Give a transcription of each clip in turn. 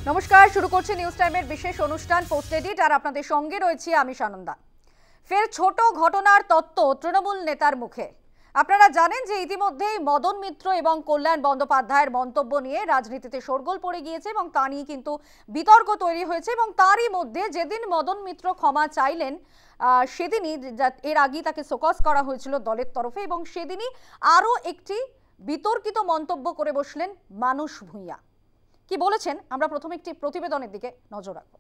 নমস্কার, শুরু করছি নিউজ টাইমের বিশেষ অনুষ্ঠান পোস্ট এডিট, আর আপনাদের সঙ্গে রয়েছি আমি সানন্দা। ফের ছোট ঘটনার তত্ত্ব তৃণমূল নেতার মুখে। আপনারা জানেন যে ইতিমধ্যেই মদন মিত্র এবং কল্যাণ বন্দ্যোপাধ্যায়ের মন্তব্য নিয়ে রাজনীতিতে শোরগোল পড়ে গিয়েছে এবং তা নিয়ে কিন্তু বিতর্ক তৈরি হয়েছে। এবং তারই মধ্যে যেদিন মদন মিত্র ক্ষমা চাইলেন সেদিনই, এর আগেই তাকে শোকজ করা হয়েছিল দলের তরফে, এবং সেদিনই আরও একটি বিতর্কিত মন্তব্য করে বসলেন মানস ভূঁইয়া। কি বলেছেন আমরা প্রথমে একটি প্রতিবেদনের দিকে নজর রাখব।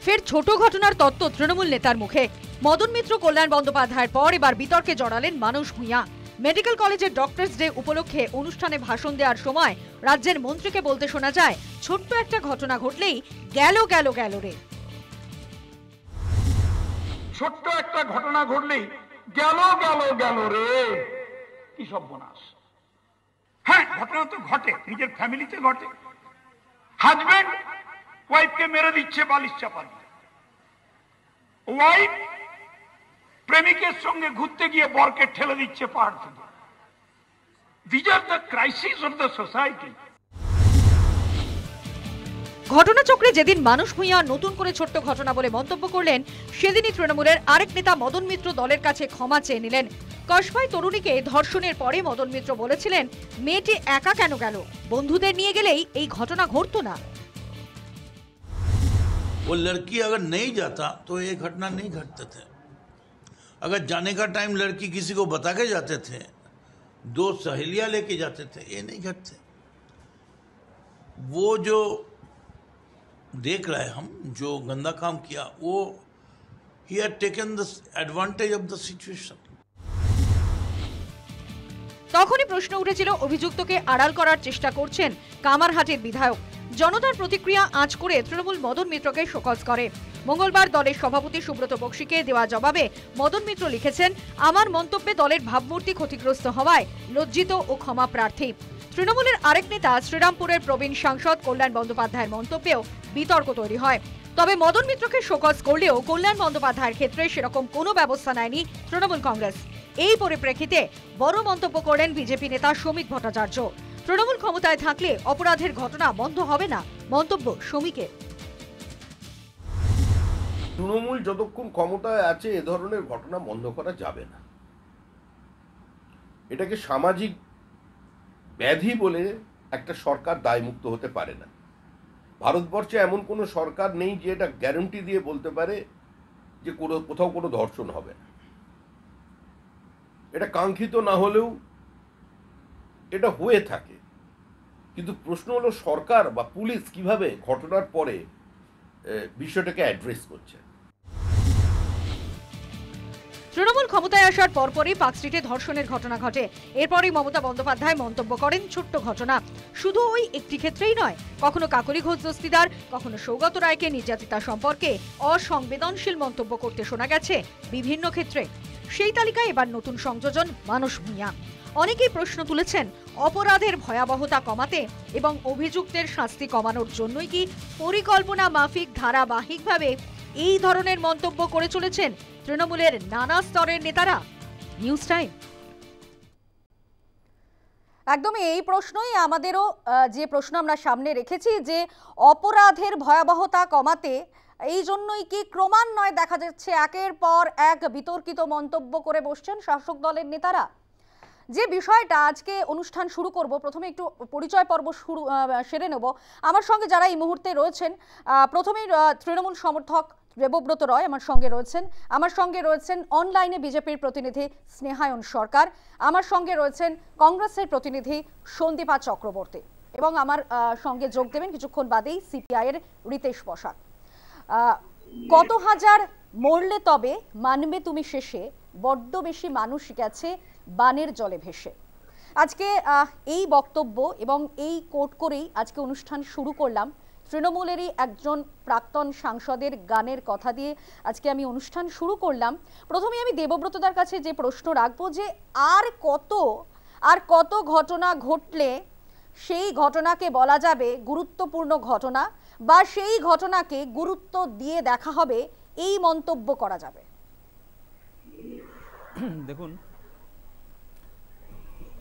ফের ছোট ঘটনার তত্ত্ব তৃণমূল নেতার মুখে। মদন মিত্র কল্যাণ বন্দ্যোপাধ্যায়ের পর এবার বিতর্কে জড়ালেন মানস ভূঁইয়া। মেডিকেল কলেজের ডক্টরস ডে উপলক্ষে অনুষ্ঠানে ভাষণ দেওয়ার সময় রাজ্যের মন্ত্রীকে বলতে শোনা যায়, ছোট্ট একটা ঘটনা ঘটলেই গেল গেল গেল রে। ছোট্ট একটা ঘটনা ঘটলেই গেল গেল গেল রে, কি সর্বনাশ। হ্যাঁ, ঘটনা তো ঘটে, নিজের ফ্যামিলিতে ঘটে। হাজবেন্ড ওয়াইফকে মেরে দিচ্ছে বালিশ চাপা দিয়ে, ওয়াইফ প্রেমিকের সঙ্গে ঘুরতে গিয়ে বরকে ঠেলে দিচ্ছে পাহাড় থেকে। This are the crisis of the society. ঘটনাচক্রে যেদিন মানস ভূঁইয়া নতুন করে ছোট্ট ঘটনা বলে মন্তব্য করলেন, সেদিনই তৃণমূলের আরেক নেতা মদন মিত্র দলের কাছে ক্ষমা চেয়ে নিলেন। কসবাই তরুণীকে ধর্ষণের পরে মদন মিত্র বলেছিলেন, মেয়েটি একা কেন গেল, বন্ধুদের নিয়ে গেলেই এই ঘটনা ঘটতো না। वो लड़की अगर नहीं जाता तो ये घटना नहीं घटते थे। अगर जाने का टाइम लड़की किसी को बता के जाते थे, दो सहेलियां लेके जाते थे, ये नहीं घटते। वो जो देख रहे हम, जो गंदा काम किया, वो he had taken the advantage of the situation. তখনই প্রশ্ন উঠেছিল, অভিযুক্তকে আড়াল করার চেষ্টা করছেন কামারহাটির বিধায়ক। জনতার প্রতিক্রিয়া আঁচ করে তৃণমূল মদন মিত্রকে শোকজ করে। মঙ্গলবার দলের সভাপতি সুব্রত বক্সিকে দেওয়া জবাবে মদন মিত্র লিখেছেন, আমার মন্তব্যে দলের ভাবমূর্তি ক্ষতিগ্রস্ত হওয়ায় লজ্জিত ও ক্ষমা প্রার্থী। তৃণমূলের আরেক নেতা শ্রীরামপুরের প্রবীণ সাংসদ কল্যাণ বন্দ্যোপাধ্যায়ের মন্তব্যেও বিতর্ক তৈরি হয়। তবে মদন মিত্রকে শোকজ করলেও কল্যাণ বন্দ্যোপাধ্যায়ের ক্ষেত্রে সেরকম কোনো ব্যবস্থা নেয়নি তৃণমূল কংগ্রেস। এই পরিপ্রেক্ষিতে বড় মন্তব্য করেন বিজেপি নেতা শ্রমিক ভট্টাচার্য। তৃণমূল ক্ষমতায় থাকলে অপরাধের ঘটনা বন্ধ হবে না, মন্তব্য শ্রমিকের। তৃণমূল যতক্ষণ ক্ষমতায় আছে এ ধরনের ঘটনা বন্ধ করা যাবে না। এটাকে সামাজিক ব্যাধি বলে একটা সরকার দায়মুক্ত হতে পারে না। ভারতবর্ষে এমন কোনো সরকার নেই যে এটা গ্যারান্টি দিয়ে বলতে পারে যে কোথাও কোনো ধর্ষণ হবে না। এটা কাঙ্ক্ষিত না হলেও এটা হয়ে থাকে, কিন্তু প্রশ্ন হলো সরকার বা পুলিশ কিভাবে ঘটনার পরে বিষয়টাকে অ্যাড্রেস করছে। তৃণমূল ক্ষমতায় আসার পরপরই পার্কস্ট্রিটে ধর্ষণের ঘটনা ঘটে। এরপরই মমতা বন্দ্যোপাধ্যায় মন্তব্য করেন, ছোট্ট ঘটনা। শুধু ওই একটি ক্ষেত্রেই নয়, কখনো কাকলি ঘোষ দস্তিদার, কখনো সৌগত রায়কে নির্যাতিতা সম্পর্কে অসংবেদনশীল মন্তব্য করতে শোনা গেছে বিভিন্ন ক্ষেত্রে। সেই তালিকায় এবার নতুন সংযোজন মানস ভূঁইয়া। অনেকেই প্রশ্ন তুলেছেন, অপরাধের ভয়াবহতা কমাতে এবং অভিযুক্তের শাস্তি কমানোর জন্যই কি পরিকল্পনা মাফিক ধারাবাহিকভাবে এই ধরনের মন্তব্য করে চলেছেন তৃণমূলের নানা স্তরের নেতারা? News time. একদমই এই প্রশ্নই আমাদেরও, যে প্রশ্ন আমরা সামনে রেখেছি, যে অপরাধের ভয়াবহতা কমাতে এই জন্যই কি ক্রমান্বয়ে দেখা যাচ্ছে একের পর এক বিতর্কিত মন্তব্য করে বসছেন শাসক দলের নেতারা? যে বিষয়টা আজকে অনুষ্ঠান শুরু করব, প্রথমে একটু পরিচয় পর্ব সেরে নেব। আমার সঙ্গে যারা এই মুহূর্তে রয়েছেন, প্রথমেই তৃণমূল সমর্থক দেবব্রত রয় আমার সঙ্গে রয়েছেন অনলাইনে বিজেপির প্রতিনিধি স্নেহায়ন সরকার, আমার সঙ্গে রয়েছেন কংগ্রেসের প্রতিনিধি সন্দীপা চক্রবর্তী, এবং আমার সঙ্গে যোগ দেবেন কিছুক্ষণ বাদেই সিপিআই এর রিতেশ বসাক। কত হাজার মরলে তবে মানবে তুমি শেষে, বড্ড বেশি মানুষ গেছে বানের জলে ভেসে। আজকে এই বক্তব্য এবং এই কোট করেই আজকে অনুষ্ঠান শুরু করলাম। তৃণমূলেরই একজন প্রাক্তন সাংসদের গানের কথা দিয়ে আজকে আমি অনুষ্ঠান শুরু করলাম। প্রথমে আমি দেবব্রতদার কাছে যে প্রশ্ন রাখবো, যে আর কত ঘটনা ঘটলে সেই ঘটনাকে বলা যাবে গুরুত্বপূর্ণ ঘটনা, বা সেই ঘটনাকে গুরুত্ব দিয়ে দেখা হবে, এই মন্তব্য করা যাবে? দেখুন,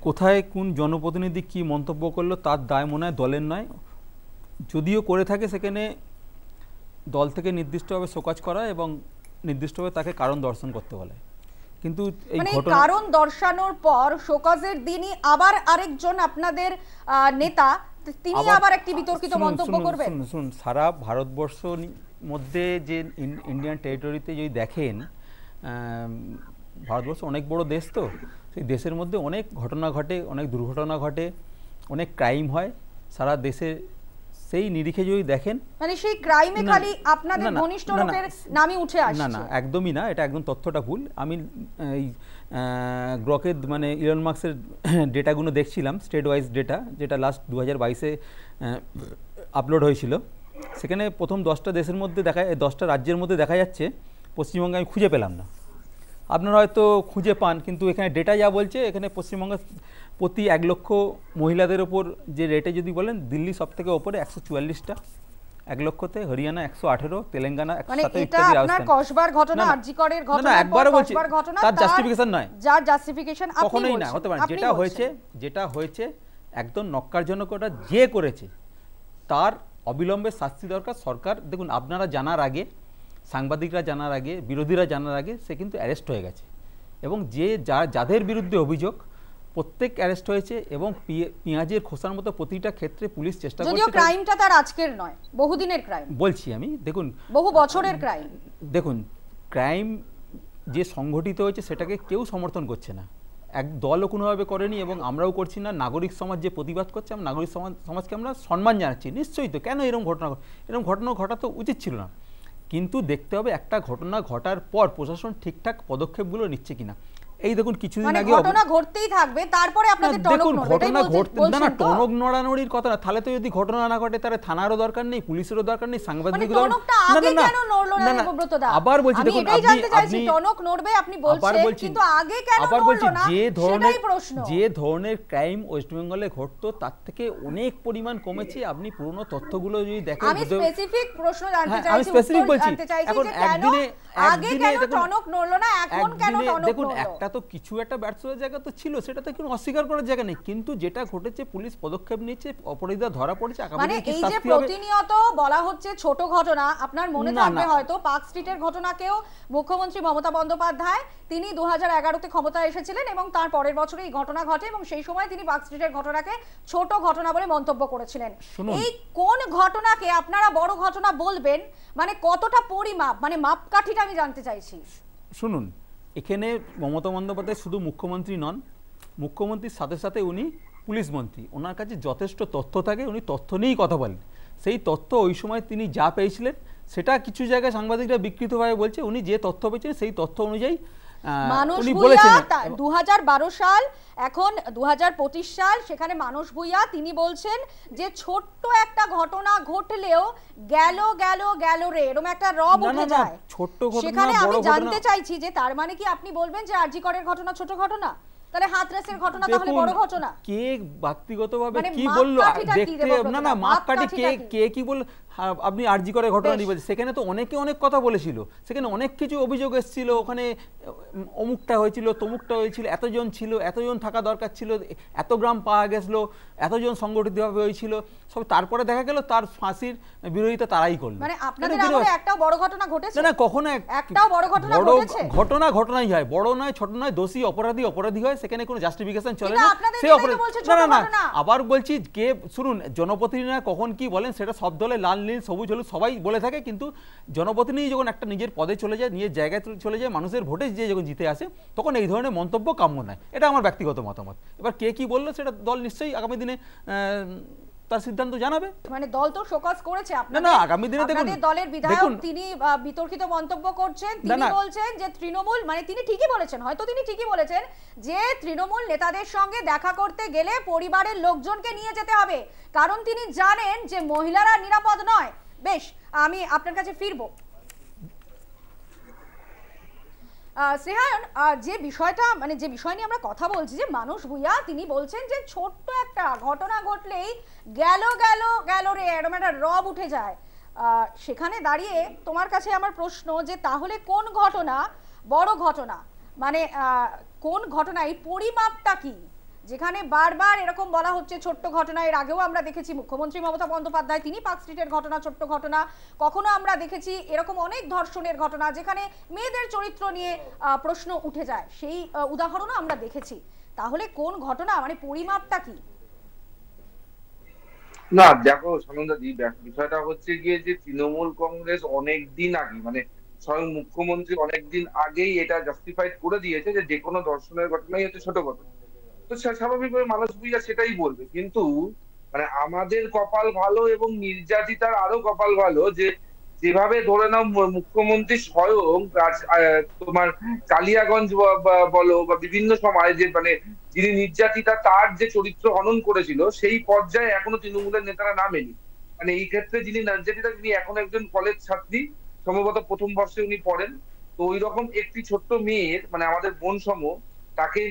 কোথায় কোন জনপ্রতিনিধি কি মন্তব্য করলো তার দায় মনে হয় দলের নয়, যদিও করে থাকে সেখানে দল থেকে নির্দিষ্টভাবে শোকজ করা এবং নির্দিষ্টভাবে তাকে কারণ দর্শন করতে বলে। কিন্তু এই মানে ঘটনা কারণ দর্শানোর পর শোকজের দিনই আবার আরেকজন আপনাদের নেতা তিনি আবার একটি বিতর্কিত মন্তব্য করবেন। শুনুন, সারা ভারতবর্ষ মধ্যে যে ইন্ডিয়ান টেরিটরিতে যদি দেখেন, ভারতবর্ষ অনেক বড় দেশ, তো সেই দেশের মধ্যে অনেক ঘটনা ঘটে, অনেক দুর্ঘটনা ঘটে, অনেক ক্রাইম হয় সারা দেশে। সেই নিরিখে যদি দেখেন, মানে সেই ক্রাইমে খালি আপনাদের ঘনিষ্ঠ লোকের নামই উঠে আসছে। না না, একদমই না, এটা একদম তথ্যটা ভুল। আমি এই গ্রকের মানে ইলন মাস্কের ডেটাগুলো দেখছিলাম, স্টেট ওয়াইজ ডেটা, যেটা লাস্ট 2022-এ আপলোড হয়েছিল। সেখানে প্রথম 10টা দেশের মধ্যে 10টা রাজ্যের মধ্যে দেখা যাচ্ছে, পশ্চিমবঙ্গে আমি খুঁজে পেলাম না, আপনারা হয়তো খুঁজে পান, কিন্তু এখানে ডেটা যা বলছে, এখানে পশ্চিমবঙ্গে প্রতি 1 লক্ষ মহিলাদের ওপর যে রেটে যদি বলেন, দিল্লি সব থেকে ওপরে 144টা 1 লক্ষতে, হরিয়ানা 118, তেলেঙ্গানা 117 ইত্যাদি। আপনার কসবার ঘটনা, আরজিকরের ঘটনা, না একবারও বলছি, ঘটনা তার জাস্টিফিকেশন নয়, যার জাস্টিফিকেশন আপনি কখনোই না হতে পারে। যেটা হয়েছে একদম নক্কারজনক, ওটা যে করেছে তার অবিলম্বে শাস্তি দরকার। সরকার দেখুন, আপনারা জানার আগে, সাংবাদিকরা জানার আগে, বিরোধীরা জানার আগে সে কিন্তু অ্যারেস্ট হয়ে গেছে, এবং যাদের বিরুদ্ধে অভিযোগ প্রত্যেক অ্যারেস্ট হয়েছে, এবং পেঁয়াজের খোসার মতো প্রতিটা ক্ষেত্রে পুলিশ চেষ্টা করছে। যদিও ক্রাইমটা তার আজকের নয়, বহুদিনের ক্রাইম বলছি আমি। দেখুন, বহু বছরের ক্রাইম। দেখুন, ক্রাইম যে সংগঠিত হয়েছে সেটাকে কেউ সমর্থন করছে না, এক দলও কোনোভাবে করেনি, এবং আমরাও করছি না। নাগরিক সমাজ যে প্রতিবাদ করছে, আমরা নাগরিক সমাজকে আমরা সম্মান জানাচ্ছি। নিশ্চয়ই তো, কেন এরকম ঘটনা ঘটা তো উচিত ছিল না, কিন্তু দেখতে হবে একটা ঘটনা ঘটার পর প্রশাসন ঠিকঠাক পদক্ষেপগুলো নিচ্ছে কিনা। এই দেখুন, কিছুদিন আগে ঘটনা ঘটতেই থাকবে, তারপরে আপনাদের টনক নড়বে। ঘটনা ঘটতে না, টনক নড়ানড়ির কথা না, তাহলে তো যদি ঘটনা না ঘটে তাহলে থানারও দরকার নেই, পুলিশেরও দরকার নেই, সাংবাদিকদের আবার বলছি, দেখুন টনক নড়বে আপনি বলছেন, কিন্তু আগে কেন নড়লো না সেটাই প্রশ্ন। যে ধরনের ক্রাইম ওয়েস্ট বেঙ্গলে ঘটতো তার থেকে অনেক পরিমাণ কমেছে। আপনি পুরনো তথ্যগুলো যদি দেখেন, আমি স্পেসিফিক প্রশ্ন জানতে চাইছি, আমি স্পেসিফিক বলছি, এখন একদিনে কেন টনক নড়লো না, এখন কেন টনক দেখুন, নড়লো? একটা তো কিছু একটা ব্যর্থতার জায়গা তো ছিল, সেটা তো কোনো অস্বীকার করার জায়গা নেই, কিন্তু যেটা ঘটেছে পুলিশ পদক্ষেপ নিচ্ছে, অপরাধীরা ধরা পড়েছে, মানে এই যে প্রতিনিয়ত বলা হচ্ছে ছোট ঘটনা, আপনার মনে থাকবে হয়তো পার্ক স্ট্রিটের ঘটনাকেও মুখ্যমন্ত্রী মমতা বন্দ্যোপাধ্যায় তিনি 2011-তে ক্ষমতায় এসেছিলেন, এবং তার পরের বছরে এই ঘটনা ঘটে, এবং সেই সময় তিনি পার্ক স্ট্রিটের ঘটনাকে ছোট ঘটনা বলে মন্তব্য করেছিলেন। এই কোন ঘটনাকে আপনারা বড় ঘটনা বলবেন, মানে কতটা পরিমাপ, মানে মাপকাঠিটা আমি জানতে চাইছি। শুনুন, এখানে মমতা বন্দ্যোপাধ্যায় শুধু মুখ্যমন্ত্রী নন, মুখ্যমন্ত্রীর সাথে সাথে উনি পুলিশ মন্ত্রী, ওনার কাছে যথেষ্ট তথ্য থাকে, উনি তথ্য নিয়েই কথা বলেন। সেই তথ্য ওই সময় তিনি যা পেয়েছিলেন, সেটা কিছু জায়গায় সাংবাদিকরা বিকৃতভাবে বলছে, উনি যে তথ্য পেয়েছেন সেই তথ্য অনুযায়ী উনি বলেছেন। 2012 সাল, এখন 2025 সাল, সেখানে মানস ভুঁইয়া তিনি বলছেন যে ছোট্ট একটা ঘটনা ঘটলেও গেল রে, এরকম একটা রব উঠে যায়। ছোট্ট ঘটনা, সেখানে আমি জানতে চাইছি যে তার মানে কি আপনি বলবেন যে আরজি করের ঘটনা ছোট ঘটনা, তাহলে হাতরাসের ঘটনা তাহলে বড় ঘটনা? কে ব্যক্তিগতভাবে কি বললো দেখতে, না মাপকাঠি কে কি বলল, আপনি আরজি করে ঘটনা নিয়ে বলছেন, সেখানে তো অনেকে অনেক কথা বলেছিল, সেখানে অনেক কিছু অভিযোগ এসেছিল, ওখানে অমুকটা হয়েছিল, তমুকটা হয়েছিল, এতজন ছিল, এতজন থাকা দরকার ছিল, এত গ্রাম পাওয়া গেছিল, এতজন সংগঠিতভাবে হয়েছিল, সব তারপরে দেখা গেল তার ফাঁসির বিরোধিতা তারাই করলো। মানে আপনাদের আমলে একটাও বড় ঘটনা ঘটেছে না? কখনো একটাও বড় ঘটনা ঘটেছে? ঘটনাই হয়, বড় নয় ছোট নয়, দোষী অপরাধী হয়, সেখানে কোনো জাস্টিফিকেশন চলে না। সে না, আবার বলছি, কে শুনুন, জনপ্রতিনিধিরা কখন কি বলেন সেটা সব দলে লাল নীল সবুজ হলুদ সবাই বলে থাকে, কিন্তু জনপ্রতিনিধি যখন একটা নিজের পদে চলে যায়, নিজের জায়গায় চলে যায়, মানুষের ভোটে যে যখন জিতে আসে, তখন এই ধরনের মন্তব্য কাম্য নয়। এটা আমার ব্যক্তিগত মতামত। এবার কে কি বললো সেটা দল নিশ্চয়ই আগামী দিনে তার সিদ্ধান্ত জানাবে। মানে দল তো শোকজ করেছে আপনাদের, না আগামী দিনে দেখুন, দলের বিধায়ক তিনি বিতর্কিত মন্তব্য করছেন, তিনি বলছেন যে তৃণমূল, মানে তিনি ঠিকই বলেছেন, হয়তো তিনি ঠিকই বলেছেন যে তৃণমূল নেতাদের সঙ্গে দেখা করতে গেলে পরিবারের লোকজনকে নিয়ে যেতে হবে, কারণ তিনি জানেন যে মহিলারা নিরাপদ নয়। বেশ, আমি আপনার কাছে ফিরবো। শ্রেহায়ন, যে বিষয়টা, মানে যে বিষয় নিয়ে আমরা কথা বলছি, যে মানস ভুঁইয়া তিনি বলছেন যে ছোট্ট একটা ঘটনা ঘটলেই গেল রে, এরকম একটা রব উঠে যায়। সেখানে দাঁড়িয়ে তোমার কাছে আমার প্রশ্ন যে তাহলে কোন ঘটনা বড় ঘটনা, মানে কোন ঘটনা, এই পরিমাপটা কি? যেখানে বারবার এরকম বলা হচ্ছে ছোট্ট ঘটনা। এর আগেও আমরা দেখেছি মুখ্যমন্ত্রী মমতা বন্দ্যোপাধ্যায় তিনি পার্ক স্ট্রিটের ঘটনা ছোট্ট ঘটনা, কখনো আমরা দেখেছি এরকম অনেক ধর্ষণের ঘটনা যেখানে মেয়েদের চরিত্র নিয়ে প্রশ্ন উঠে যায়, সেই উদাহরণও আমরা দেখেছি। তাহলে কোন ঘটনা, মানে পরিমাপটা কি? না দেখো সানন্দাদি, বিষয়টা হচ্ছে গিয়ে যে তৃণমূল কংগ্রেস অনেক দিন আগে, মানে স্বয়ং মুখ্যমন্ত্রী অনেকদিন আগেই এটা জাস্টিফাইড করে দিয়েছে যে কোনো ধর্ষণের ঘটনাই হচ্ছে ছোট ঘটনা। তো স্বাভাবিকভাবে মানুষ বুঝা সেটাই বলবে। কিন্তু মানে আমাদের কপাল ভালো এবং নির্যাতিতার আরো কপাল ভালো যে যেভাবে ধরে নাও মুখ্যমন্ত্রী স্বয়ং তোমার কালিয়াগঞ্জ বলো বা বিভিন্ন সময় যে মানে যিনি নির্যাতিতা তার যে চরিত্র হনন করেছিল সেই পর্যায়ে এখনো তৃণমূলের নেতারা নামেনি। মানে এই ক্ষেত্রে যিনি নির্যাতিতা তিনি এখন একজন কলেজ ছাত্রী, সম্ভবত প্রথম বর্ষে উনি পড়েন। তো ওই রকম একটি ছোট্ট মেয়ের মানে আমাদের বোন সম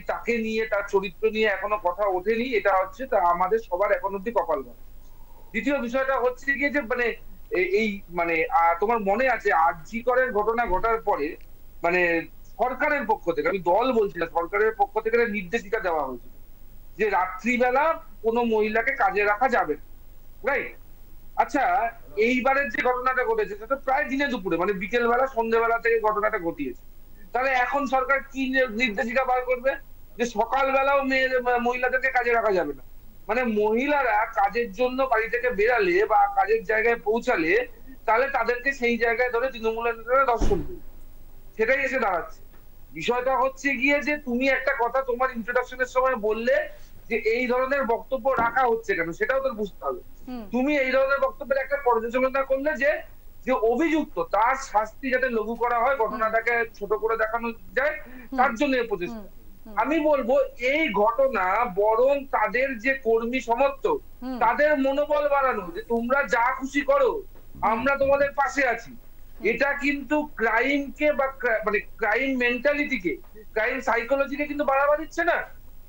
তাকে নিয়ে তার চরিত্র নিয়ে এখনো কথা ওঠেনি, এটা হচ্ছে তা আমাদের সবার এখন অব্দি কপাল ভালো। দ্বিতীয় বিষয়টা হচ্ছে গিয়ে যে মানে এই মানে তোমার মনে আছে আরজি করের ঘটনা ঘটার পরে মানে সরকারের পক্ষ থেকে, আমি দল বলছি না, সরকারের পক্ষ থেকে নির্দেশিকা দেওয়া হয়েছিল যে রাত্রিবেলা কোনো মহিলাকে কাজে রাখা যাবে না, রাইট? আচ্ছা, এইবারের যে ঘটনাটা ঘটেছে সেটা প্রায় দিনে দুপুরে, মানে বিকেল বেলা সন্ধ্যেবেলা থেকে ঘটনাটা ঘটিয়েছে। তাহলে এখন সরকার কি নির্দেশিকা বার করবে যে সকালবেলাও মহিলাদেরকে কাজে রাখা যাবে না? মানে মহিলারা কাজের জন্য বাড়ি থেকে বেরালে বা কাজের জায়গায় পৌঁছালে তাহলে তাদেরকে সেই জায়গায় ধরে তৃণমূলের নেতারা দর্শন দেবে, সেটাই এসে দাঁড়াচ্ছে। বিষয়টা হচ্ছে গিয়ে যে তুমি একটা কথা তোমার ইন্ট্রোডাকশনের সময় বললে যে এই ধরনের বক্তব্য রাখা হচ্ছে কেন, সেটাও তোর বুঝতে হবে। তুমি এই ধরনের বক্তব্যের একটা পর্যালোচনা করলে যে যে অভিযুক্ত তার শাস্তি যাতে লঘু করা হয়, ঘটনাটাকে ছোট করে দেখানো যায়, তার জন্য এই প্রচেষ্টা। আমি বলবো এই ঘটনা বরং তাদের যে কর্মী সমর্থক তাদের মনোবল বাড়ানো, যে তোমরা যা খুশি করো আমরা তোমাদের পাশে আছি। এটা কিন্তু ক্রাইমকে বা মানে ক্রাইম মেন্টালিটিকে, ক্রাইম সাইকোলজিকে কিন্তু বাড়াবা দিচ্ছে না।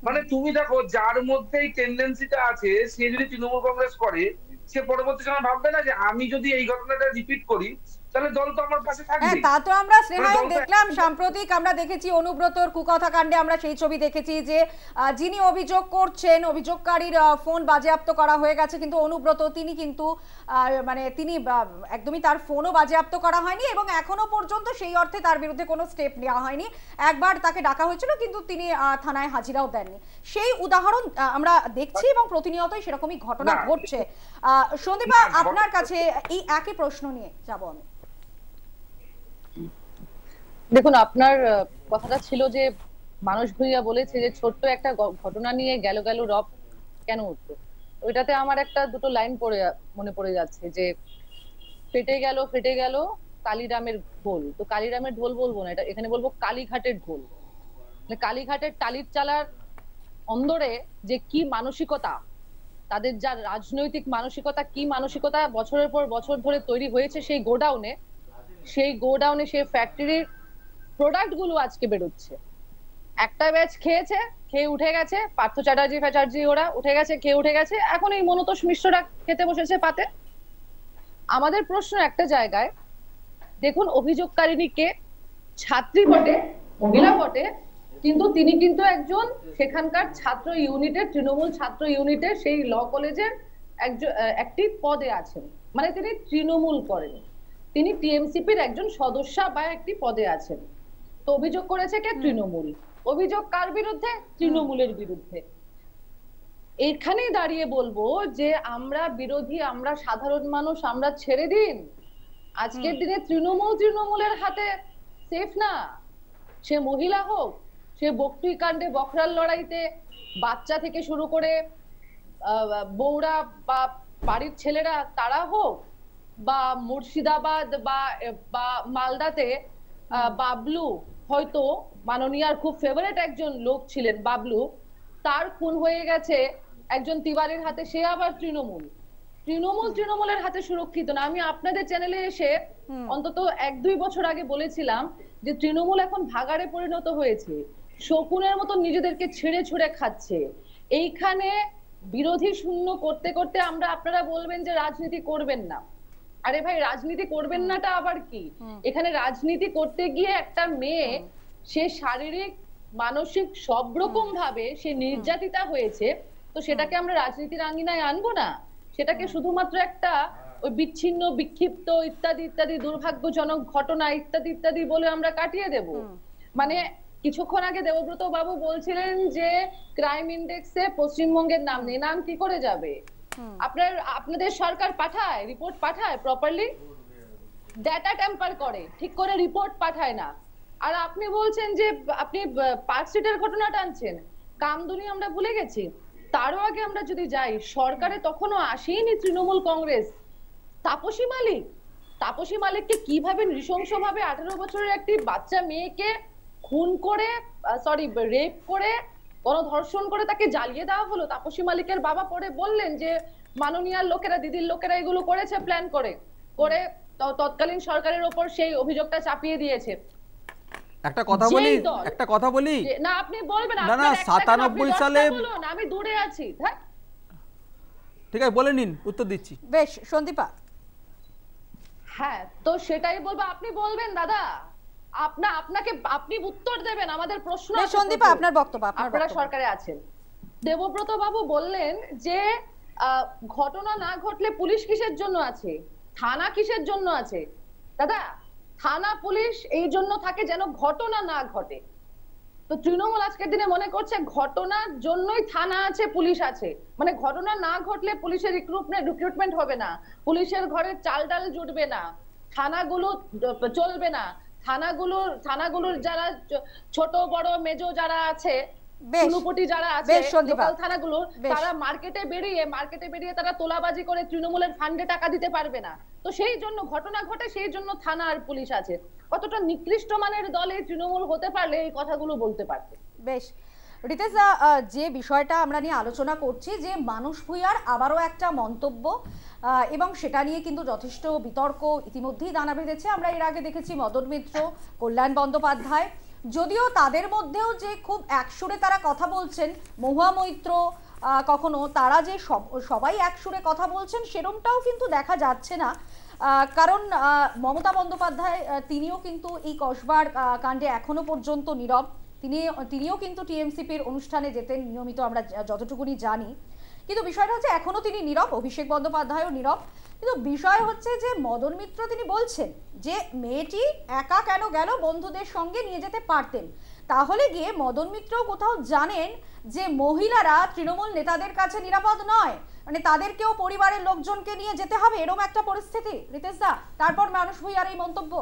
মানে তুমি দেখো যার মধ্যে এই টেন্ডেন্সিটা আছে সে যদি তৃণমূল কংগ্রেস করে, সে পরবর্তী সময় ভাববে না যে আমি যদি এই ঘটনাটা রিপিট করি তাহলে দল তো আমার পাশে থাকবে। হ্যাঁ, তা তো আমরা স্নেহায় দেখলাম সাম্প্রতিক, আমরা দেখেছি অনুব্রতর কুকথা কাণ্ডে আমরা সেই ছবি দেখেছি যে যিনি অভিযোগ করছেন অভিযোগকারীর ফোন বাজেয়াপ্ত করা হয়ে গেছে, কিন্তু অনুব্রত তিনি কিন্তু মানে তিনি একদমই তার ফোনও বাজেয়াপ্ত করা হয়নি এবং এখনো পর্যন্ত সেই অর্থে তার বিরুদ্ধে কোনো স্টেপ নেওয়া হয়নি। একবার তাকে ডাকা হয়েছিল কিন্তু তিনি থানায় হাজিরাও দেননি। সেই উদাহরণ আমরা দেখছি এবং প্রতিনিয়তই সেরকমই ঘটনা ঘটছে। সন্দীপা, আপনার কাছে এই একই প্রশ্ন নিয়ে যাব আমি। দেখুন, আপনার কথাটা ছিল যে মানুষ ভূঁইয়া বলেছে যে ছোট্ট একটা ঘটনা নিয়ে গেল গেল রব কেন উঠলো। ওইটাতে আমার একটা দুটো লাইন মনে পড়ে যাচ্ছে যে ফেটে গেল কালীরামের ঢোল। তো কালীরামের ঢোল বলবো না, এটা এখানে বলবো কালীঘাটের ঢোল। মানে কালীঘাটের টালির চালার অন্দরে যে কি মানসিকতা, তাদের যা রাজনৈতিক মানসিকতা, কি মানসিকতা বছরের পর বছর ধরে তৈরি হয়েছে সেই গোডাউনে, সেই ফ্যাক্টরির প্রোডাক্ট গুলো আজকে বেরোচ্ছে। একটা ব্যাচ খেয়ে উঠে গেছে, পার্থ চ্যাটার্জি ওরা উঠে গেছে, খেয়ে উঠে গেছে, এখন এই মনোতোষ মিশ্ররা খেতে বসেছে পাতে। আমাদের প্রশ্ন একটা জায়গায়, দেখুন অভিযোগকারিনী কে? ছাত্রী বটে, মহিলা বটে, কিন্তু তিনি কিন্তু একজন সেখানকার ছাত্র ইউনিটের, তৃণমূল ছাত্র ইউনিটের সেই ল কলেজের একটি পদে আছেন। মানে তিনি তৃণমূল করেন, তিনি টিএমসিপির একজন সদস্য বা একটি পদে আছেন। তো অভিযোগ করেছে কে? তৃণমূল। অভিযোগ কার বিরুদ্ধে? তৃণমূলের বিরুদ্ধে। এখানেই দাঁড়িয়ে বলবো যে আমরা বিরোধী, আমরা সাধারণ মানুষ, আমরা ছেড়ে দিন। আজকের দিনে তৃণমূলের হাতে সেফ না। সে মহিলা হোক, সে বকরি কাণ্ডে বকরার লড়াইতে বাচ্চা থেকে শুরু করে বৌরা বা বাড়ির ছেলেরা তারা হোক, বা মুর্শিদাবাদ বা মালদাতে বাবলু, হয়তো মাননীয়ার খুব ফেভারিট একজন লোক ছিলেন বাবলু, তার খুন হয়ে গেছে একজন তিওয়ারির হাতে, সে আবার তৃণমূলের হাতে সুরক্ষিত না। আমি আপনাদের চ্যানেলে এসে অন্তত 1-2 বছর আগে বলেছিলাম যে তৃণমূল এখন ভাগাড়ে পরিণত হয়েছে, শকুনের মতো নিজেদেরকে ছেড়ে খাচ্ছে। এইখানে বিরোধী শূন্য করতে করতে আপনারা বলবেন যে রাজনীতি করবেন না। আরে ভাই, রাজনীতি করবেন নাটা আবার কি? এখানে রাজনীতি করতে গিয়ে একটা মেয়ে সে শারীরিক মানসিক সব রকম ভাবে সে নির্যাতিতা হয়েছে, তো সেটাকে আমরা রাজনীতির আঙ্গিনায় আনবো না, সেটাকে শুধুমাত্র একটা ওই বিচ্ছিন্ন বিক্ষিপ্ত ইত্যাদি ইত্যাদি দুর্ভাগ্যজনক ঘটনা ইত্যাদি ইত্যাদি বলে আমরা কাটিয়ে দেব। মানে কিছুক্ষণ আগে দেবব্রত বাবু বলছিলেন যে ক্রাইম ইন্ডেক্সে পশ্চিমবঙ্গের নাম নেই, নাম কি করে যাবে? আপনাদের সরকার পাঠায়, রিপোর্ট পাঠায় প্রপারলি, ডেটা ট্যাম্পার করে, ঠিক করে রিপোর্ট পাঠায় না। আর আপনি বলছেন যে আপনি পার্ক স্ট্রিটের ঘটনা টানছেন, কামদুনি আমরা ভুলে গেছি। তারও আগে আমরা যদি যাই, সরকারে তখনও আসেনি তৃণমূল কংগ্রেস। তাপসী মালিককে কিভাবে নৃশংসভাবে 18 বছরের একটি বাচ্চা মেয়েকে খুন করে, রেপ করে, গণধর্ষণ করে তাকে জ্বালিয়ে দেওয়া হলো। তাপসী মালিকের বাবা পরে বললেন যে মাননীয়ার লোকেরা, দিদির লোকেরা এগুলো করেছে প্ল্যান করে করে, তৎকালীন সরকারের ওপর সেই অভিযোগটা চাপিয়ে দিয়েছে। একটা কথা বলি না, আপনি বলবেন না, 97 সালে আমি দূরে আছি। হ্যাঁ ঠিক আছে, বলে নিন, উত্তর দিচ্ছি। বেশ, সন্দীপা। হ্যাঁ, তো সেটাই বলবো, আপনি বলবেন দাদা, আপনি উত্তর দেবেন আমাদের প্রশ্ন। সন্দীপা, আপনার বক্তব্য। আপনারা সরকারে আছেন। দেবব্রত বাবু বললেন যে ঘটনা না ঘটলে পুলিশ কিসের জন্য আছে, থানা কিসের জন্য আছে? দাদা, থানা পুলিশ এই জন্য থাকে যেন ঘটনা না ঘটে। তো তৃণমূল আজকের দিনে মনে করছে ঘটনার জন্যই থানা আছে, পুলিশ আছে, মানে ঘটনা না ঘটলে পুলিশের রিক্রুটমেন্ট হবে না, পুলিশের ঘরে চাল ডাল জুটবে না, থানাগুলো চলবে না, থানাগুলোর যারা ছোট বড় মেজো যারা আছে, পুনপটি যারা আছে লোকাল থানাগুলো, তারা মার্কেটে বেরিয়ে তারা তোলাবাজি করে তৃণমূলের ফান্ডে টাকা দিতে পারবে না। তো সেই জন্য ঘটনা ঘটে, সেই জন্য থানা আর পুলিশ আছে। কতটা নিকৃষ্ট মানের দলে তৃণমূল হতে পারলে এই কথাগুলো বলতে পারবে। বেশ, রিতেশ, যে বিষয়টা আমরা নিয়ে আলোচনা করছি, যে মানুষ ভূঁইয়ার আবারও একটা মন্তব্য, এবং সেটা নিয়ে কিন্তু যথেষ্ট বিতর্ক ইতিমধ্যেই দানা বেঁধেছে। আমরা এর আগে দেখেছি মদন মিত্র, কল্যাণ বন্দ্যোপাধ্যায়, যদিও তাদের মধ্যেও যে খুব একসুরে তারা কথা বলছেন, মহুয়া মৈত্র, কখনো তারা যে সবাই একসুরে কথা বলছেন সেরকমটাও কিন্তু দেখা যাচ্ছে না। কারণ মমতা বন্দ্যোপাধ্যায় তিনিও কিন্তু এই কসবার কাণ্ডে এখনো পর্যন্ত নীরব। তিনিও কিন্তু টিএমসিপির অনুষ্ঠানে যেতেন নিয়মিত, আমরা যতটুকুনি জানি। কিন্তু বিষয়টা হচ্ছে এখনো তিনি নীরব, অভিষেক বন্দ্যোপাধ্যায়ও নীরব। কিন্তু বিষয় হচ্ছে যে মদন মিত্র তিনি বলছেন যে মেয়েটি একা কেন গেল, বন্ধুদের সঙ্গে নিয়ে যেতে পারতেন। তাহলে গিয়ে মদন মিত্র কোথাও জানেন যে মহিলারা তৃণমূল নেতাদের কাছে নিরাপদ নয়, মানে তাদেরকেও পরিবারের লোকজনকে নিয়ে যেতে হবে, এরকম একটা পরিস্থিতি। রিতেশ দা, তারপর মানুষ ভূঁইয়ার এই মন্তব্য।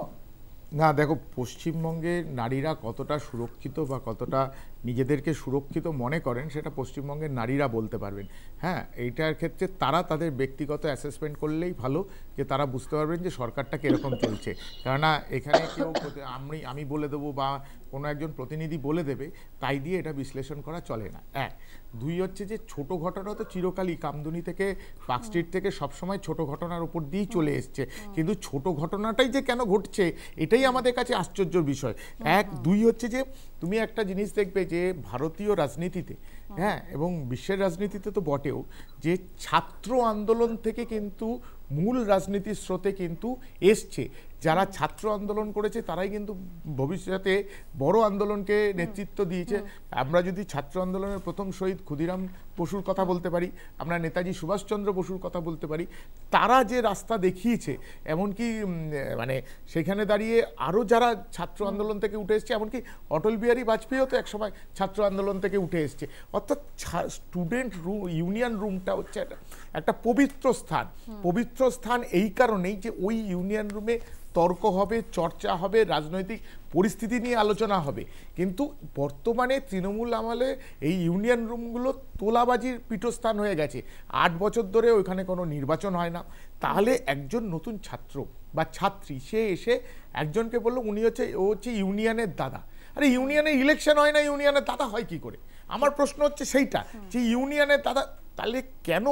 না দেখো, পশ্চিমবঙ্গের নারীরা কতটা সুরক্ষিত বা কতটা নিজেদেরকে সুরক্ষিত মনে করেন সেটা পশ্চিমবঙ্গের নারীরা বলতে পারবেন। হ্যাঁ, এইটার ক্ষেত্রে তারা তাদের ব্যক্তিগত অ্যাসেসমেন্ট করলেই ভালো, যে তারা বুঝতে পারবেন যে সরকারটা কীরকম চলছে। কেননা এখানে কেউ আমি বলে দেবো বা কোনো একজন প্রতিনিধি বলে দেবে তাই দিয়ে এটা বিশ্লেষণ করা চলে না। এক, দুই হচ্ছে যে ছোট ঘটনা তো চিরকালই কামদুনি থেকে পার্ক স্ট্রিট থেকে সবসময় ছোট ঘটনার উপর দিয়েই চলে এসছে, কিন্তু ছোট ঘটনাটাই যে কেন ঘটছে এটাই আমাদের কাছে আশ্চর্যের বিষয়। এক, দুই হচ্ছে যে তুমি একটা জিনিস দেখবে যে ভারতীয় রাজনীতিতে, হ্যাঁ, এবং বিশ্বের রাজনীতিতে তো বটেও, যে ছাত্র আন্দোলন থেকে কিন্তু মূল রাজনীতির স্রোতে কিন্তু এসছে। যারা ছাত্র আন্দোলন করেছে তারাই কিন্তু ভবিষ্যতে বড় আন্দোলনকে নেতৃত্ব দিয়েছে। আমরা যদি ছাত্র আন্দোলনের প্রথম শহীদ ক্ষুদিরাম বসুর কথা বলতে পারি, আমরা নেতাজি সুভাষচন্দ্র বসুর কথা বলতে পারি, তারা যে রাস্তা দেখিয়েছে, এমনকি মানে সেখানে দাঁড়িয়ে আরও যারা ছাত্র আন্দোলন থেকে উঠে এসছে, এমনকি অটল বিহারী বাজপেয়ীও তো একসময় ছাত্র আন্দোলন থেকে উঠে এসছে। অর্থাৎ স্টুডেন্ট ইউনিয়ন রুমটা হচ্ছে একটা পবিত্র স্থান। পবিত্র স্থান এই কারণেই যে ওই ইউনিয়ন রুমে তর্ক হবে, চর্চা হবে, রাজনৈতিক পরিস্থিতি নিয়ে আলোচনা হবে। কিন্তু বর্তমানে তৃণমূল আমলে এই ইউনিয়ন রুমগুলো তোলাবাজির পীঠস্থান হয়ে গেছে। 8 বছর ধরে ওইখানে কোনো নির্বাচন হয় না। তাহলে একজন নতুন ছাত্র বা ছাত্রী সে এসে একজনকে বললো ও হচ্ছে ইউনিয়নের দাদা। আরে ইউনিয়নে ইলেকশন হয় না, ইউনিয়নের দাদা হয় কি করে? আমার প্রশ্ন হচ্ছে সেইটা, যে ইউনিয়নের দাদা, তাহলে কেন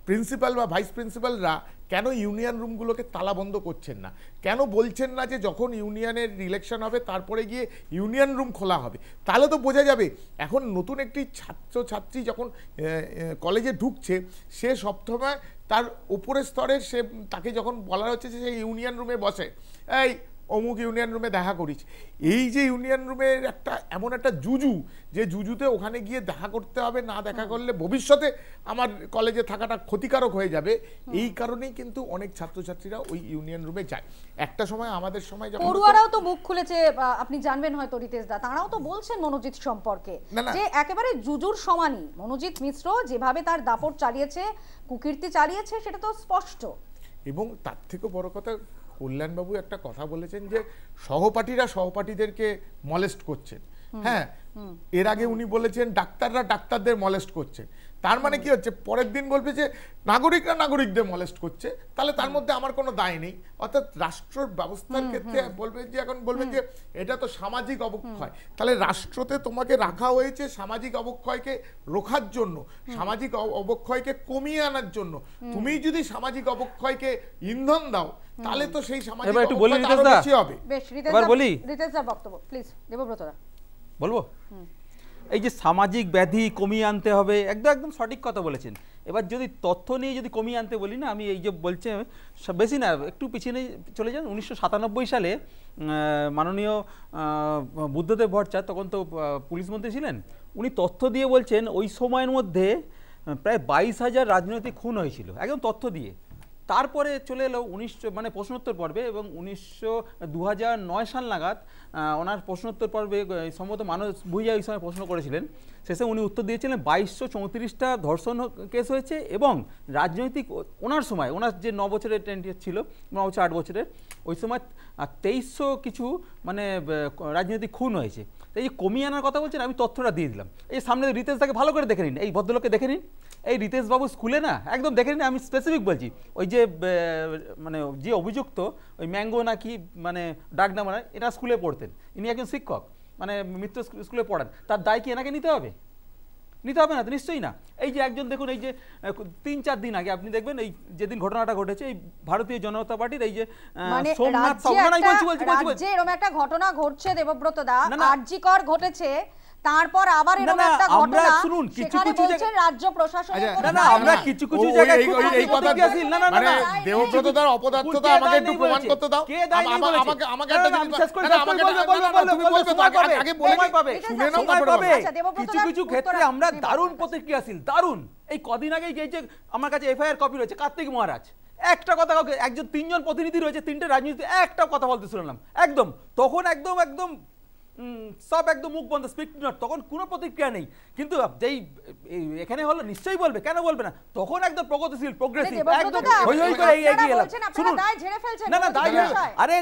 প্রিন্সিপাল বা ভাইস প্রিন্সিপালরা কেন ইউনিয়ন রুমগুলোকে তালাবন্ধ করছেন না? কেন বলছেন না যে যখন ইউনিয়নের ইলেকশন হবে তারপরে গিয়ে ইউনিয়ন রুম খোলা হবে? তাহলে তো বোঝা যাবে। এখন নতুন একটি ছাত্রছাত্রী যখন কলেজে ঢুকছে, সে সবসময় তার উপরের স্তরের তাকে যখন বলা হচ্ছে যে সে ইউনিয়ন রুমে বসে, এই অমুক ইউনিয়ন রুমে দেখা করিস। এই যে ইউনিয়ন রুমের একটা এমন একটা জুজু, যে জুজুতে ওখানে গিয়ে দেখা করতে হবে, না দেখা করলে ভবিষ্যতে আমার কলেজে থাকাটা ক্ষতিকারক হয়ে যাবে, এই কারণেই কিন্তু অনেক ছাত্রছাত্রীরা ওই ইউনিয়ন রুমে যায়। একটা সময় আমাদের সময় যখন পড়ুয়ারাও তো মুখ খুলেছে, আপনি জানবেন হয়তো রিতেশ দা, তারাও তো বলছেন মনোজিৎ সম্পর্কে যে একেবারে জুজুর সমানই। মনোজিৎ মিশ্র যেভাবে তার দাপট চালিয়েছে, কুকীর্তি চালিয়েছে, সেটা তো স্পষ্ট। এবং তার থেকে বড় কথা, কল্যাণবাবু একটা কথা বলেছেন যে সহপাঠীরা সহপাঠীদেরকে মলেস্ট করছেন। হ্যাঁ, এর আগে উনি বলেছেন ডাক্তাররা ডাক্তারদের মলেস্ট করছে। তার মানে কি হচ্ছে, পরের দিন বলবে যে নাগরিকরা নাগরিকদের মলেস্ট করছে, তাহলে তার মধ্যে আমার কোনো দায় নেই। অর্থাৎ রাষ্ট্র ব্যবস্থার ক্ষেত্রে বলবেন যে, এখন বলবেন যে এটা তো সামাজিক অবক্ষয়। তাহলে রাষ্ট্রতে তোমাকে রাখা হয়েছে সামাজিক অবক্ষয়কে রোখার জন্য, সামাজিক অবক্ষয়কে কমিয়ে আনার জন্য। তুমি যদি সামাজিক অবক্ষয়কে ইন্ধন দাও, তাহলে তো সেই সামাজিক অবক্ষয় আরো বেশি হবে। বেশ, রিতেশ দার বক্তব্য প্লিজ। দেবব্রত দা বলবো, এই যে সামাজিক ব্যাধি কমিয়ে আনতে হবে, একদম সঠিক কথা বলেছেন। এবার যদি তথ্য নিয়ে যদি কমিয়ে আনতে বলি না, আমি এই যে বলছে বেশি না, একটু পিছনে চলে যান। 1997 সালে মাননীয় বুদ্ধদেব ভট্টাচার্য, তখন তো পুলিশ মন্ত্রী ছিলেন, উনি তথ্য দিয়ে বলছেন ওই সময়ের মধ্যে প্রায় 22,000 রাজনৈতিক খুন হয়েছিল, একদম তথ্য দিয়ে। তারপরে চলে এলো মানে প্রশ্নোত্তর পর্বে, এবং 2009 সাল নাগাদ ওনার প্রশ্নোত্তর পর্বে সম্ভবত মানস ভুঁইয়া ওই সময় প্রশ্ন করেছিলেন। শেষে উনি উত্তর দিয়েছিলেন 2234টা ধর্ষণ কেস হয়েছে, এবং রাজনৈতিক ওনার সময়, ওনার যে 9 বছরের টেন্টিয়ার ছিল, 9 বছর 8 বছরের, ওই সময় 2300 কিছু মানে রাজনৈতিক খুন হয়েছে। এই যে কমিয়ে আনার কথা বলছেন, আমি তথ্যটা দিয়ে দিলাম। এই সামনে রিতেশ দাকে ভালো করে দেখে নিন, এই ভদ্রলোককে দেখে নিন, এই রিতেশ বাবু স্কুলে না একদম দেখে নিন, আমি স্পেসিফিক বলছি। ওই যে মানে যে অভিযুক্ত, ওই ম্যাঙ্গো নাকি মানে ডাক নাম, এরা স্কুলে পড়তেন, ইনি একজন শিক্ষক, মানে মিত্র স্কুলে পড়ান। তার দায় কি এনাকে নিতে হবে? নিতে হবে না তো, নিশ্চয়ই না। এই যে একজন দেখুন, এই যে 3-4 দিন আগে আপনি দেখবেন, এই যেদিন ঘটনাটা ঘটেছে, এই ভারতীয় জনতা পার্টির এই যে সোমনাথ এরকম একটা ঘটনা ঘটছে দেবব্রত দা, আরজিকর ঘটেছে, তারপর আবার এরকম একটা ঘটনা, শুনুন, কিছু কিছু বলছেন রাজ্য প্রশাসনের না, আমরা কিছু জায়গায় এই কথা মানে দেবব্রত দার অপদার্থতা আমাকে একটু প্রমাণ করতে দাও। আমাকে একটা তুমি বলবে তো, আগে বলে পাবে, শুনে নাও তারপরে। কিছু ক্ষেত্রে আমরা দারুণ প্রতিক্রিয়াশীল, দারুণ। এই কদিন আগে এই যে আমার কাছে এফআইআর কপি রয়েছে, কার্তিক মহারাজ একটা কথা, একজন 3জন প্রতিনিধি রয়েছে, 3টে রাজনীতি, একটা কথা বলতে শুনলাম, একদম তখন একদম সব একদম মুখ বন্ধ, স্পিক নট, তখন কোনো প্রতিক্রিয়া নেই। কিন্তু যেই এখানে হলো নিশ্চয়ই বলবে, কেন বলবে না? তখন একদম প্রগতিশীল, প্রোগ্রেসিভ, একদম হই হই করে এগিয়ে এলাম। শুনুন, না দায়, আরে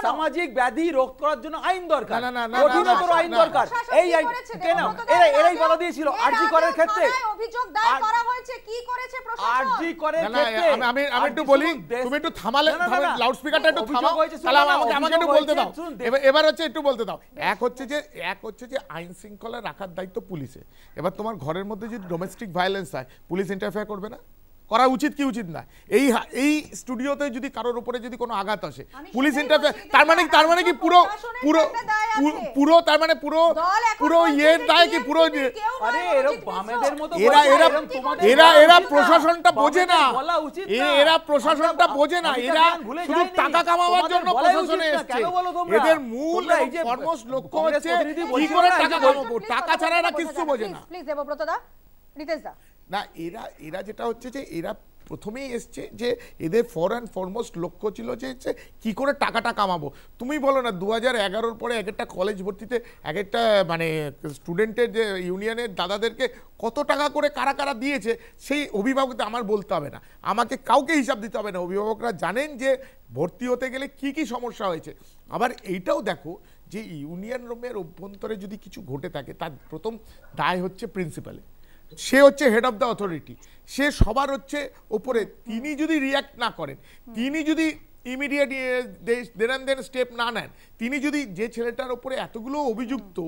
সামাজিক ব্যাধি রোধ করার জন্য আইন দরকার, কঠিনতর আইন দরকার। এই কেন এরাই বলা দিয়েছিল আরজি করার ক্ষেত্রে, অভিযোগ দায়ের করা হয়েছে, কি করেছে প্রশাসন আরজি করার ক্ষেত্রে। আমি একটু বলি, তুমি একটু থামালে, লাউড স্পিকারটা একটু থামাও, তাহলে আমাকে একটু বলতে দাও। এবার হচ্ছে একটু বলতে দাও। এক হচ্ছে যে আইন শৃঙ্খলা রাখার দায়িত্ব পুলিশে। এবার তোমার ঘরের মধ্যে যদি ডোমেস্টিক ভায়োলেন্স হয়, পুলিশ ইন্টারফেয়ার করবে না? করা উচিত কি উচিত না? এই স্টুডিওতে যদি কারোর উপরে যদি কোনো আঘাত আসে, পুলিশ ইন্টারফেয়ার, তার মানে কি পুরো ইয়ের দায় কি পুরো? এরা প্রশাসনটা বোঝে না, এরা প্রশাসনটা বোঝে না, এরা শুধু টাকা কামাবার জন্য প্রশাসনে এসেছে। এদের মূল কর্মস লক্ষ্য হচ্ছে কি করে টাকা কামাবো, টাকা ছাড়া এরা কিছু বোঝে না। প্লিজ দেবব্রত দা, রিতেশ দা। না, এরা যেটা হচ্ছে যে এরা প্রথমেই এসছে যে এদের ফর অ্যান্ড ফরমোস্ট লক্ষ্য ছিল যে কি করে টাকাটা কামাবো। তুমি বলো না 2011-র পরে এক একটা কলেজ ভর্তিতে এক একটা মানে স্টুডেন্টের যে ইউনিয়নের দাদাদেরকে কত টাকা করে কারা দিয়েছে, সেই অভিভাবকদের আমার বলতে হবে না, আমাকে কাউকে হিসাব দিতে হবে না। অভিভাবকরা জানেন যে ভর্তি হতে গেলে কি সমস্যা হয়েছে। আবার এইটাও দেখো যে ইউনিয়ন রুমের অভ্যন্তরে যদি কিছু ঘটে থাকে, তার প্রথম দায় হচ্ছে প্রিন্সিপালে, সে হচ্ছে হেড অফ দ্য অথরিটি, সে সবার হচ্ছে ওপরে। তিনি যদি রিয়াক্ট না করেন, তিনি যদি ইমিডিয়েট দেন স্টেপ না নেন, তিনি যদি, যে ছেলেটার ওপরে এতগুলো অভিযুক্ত,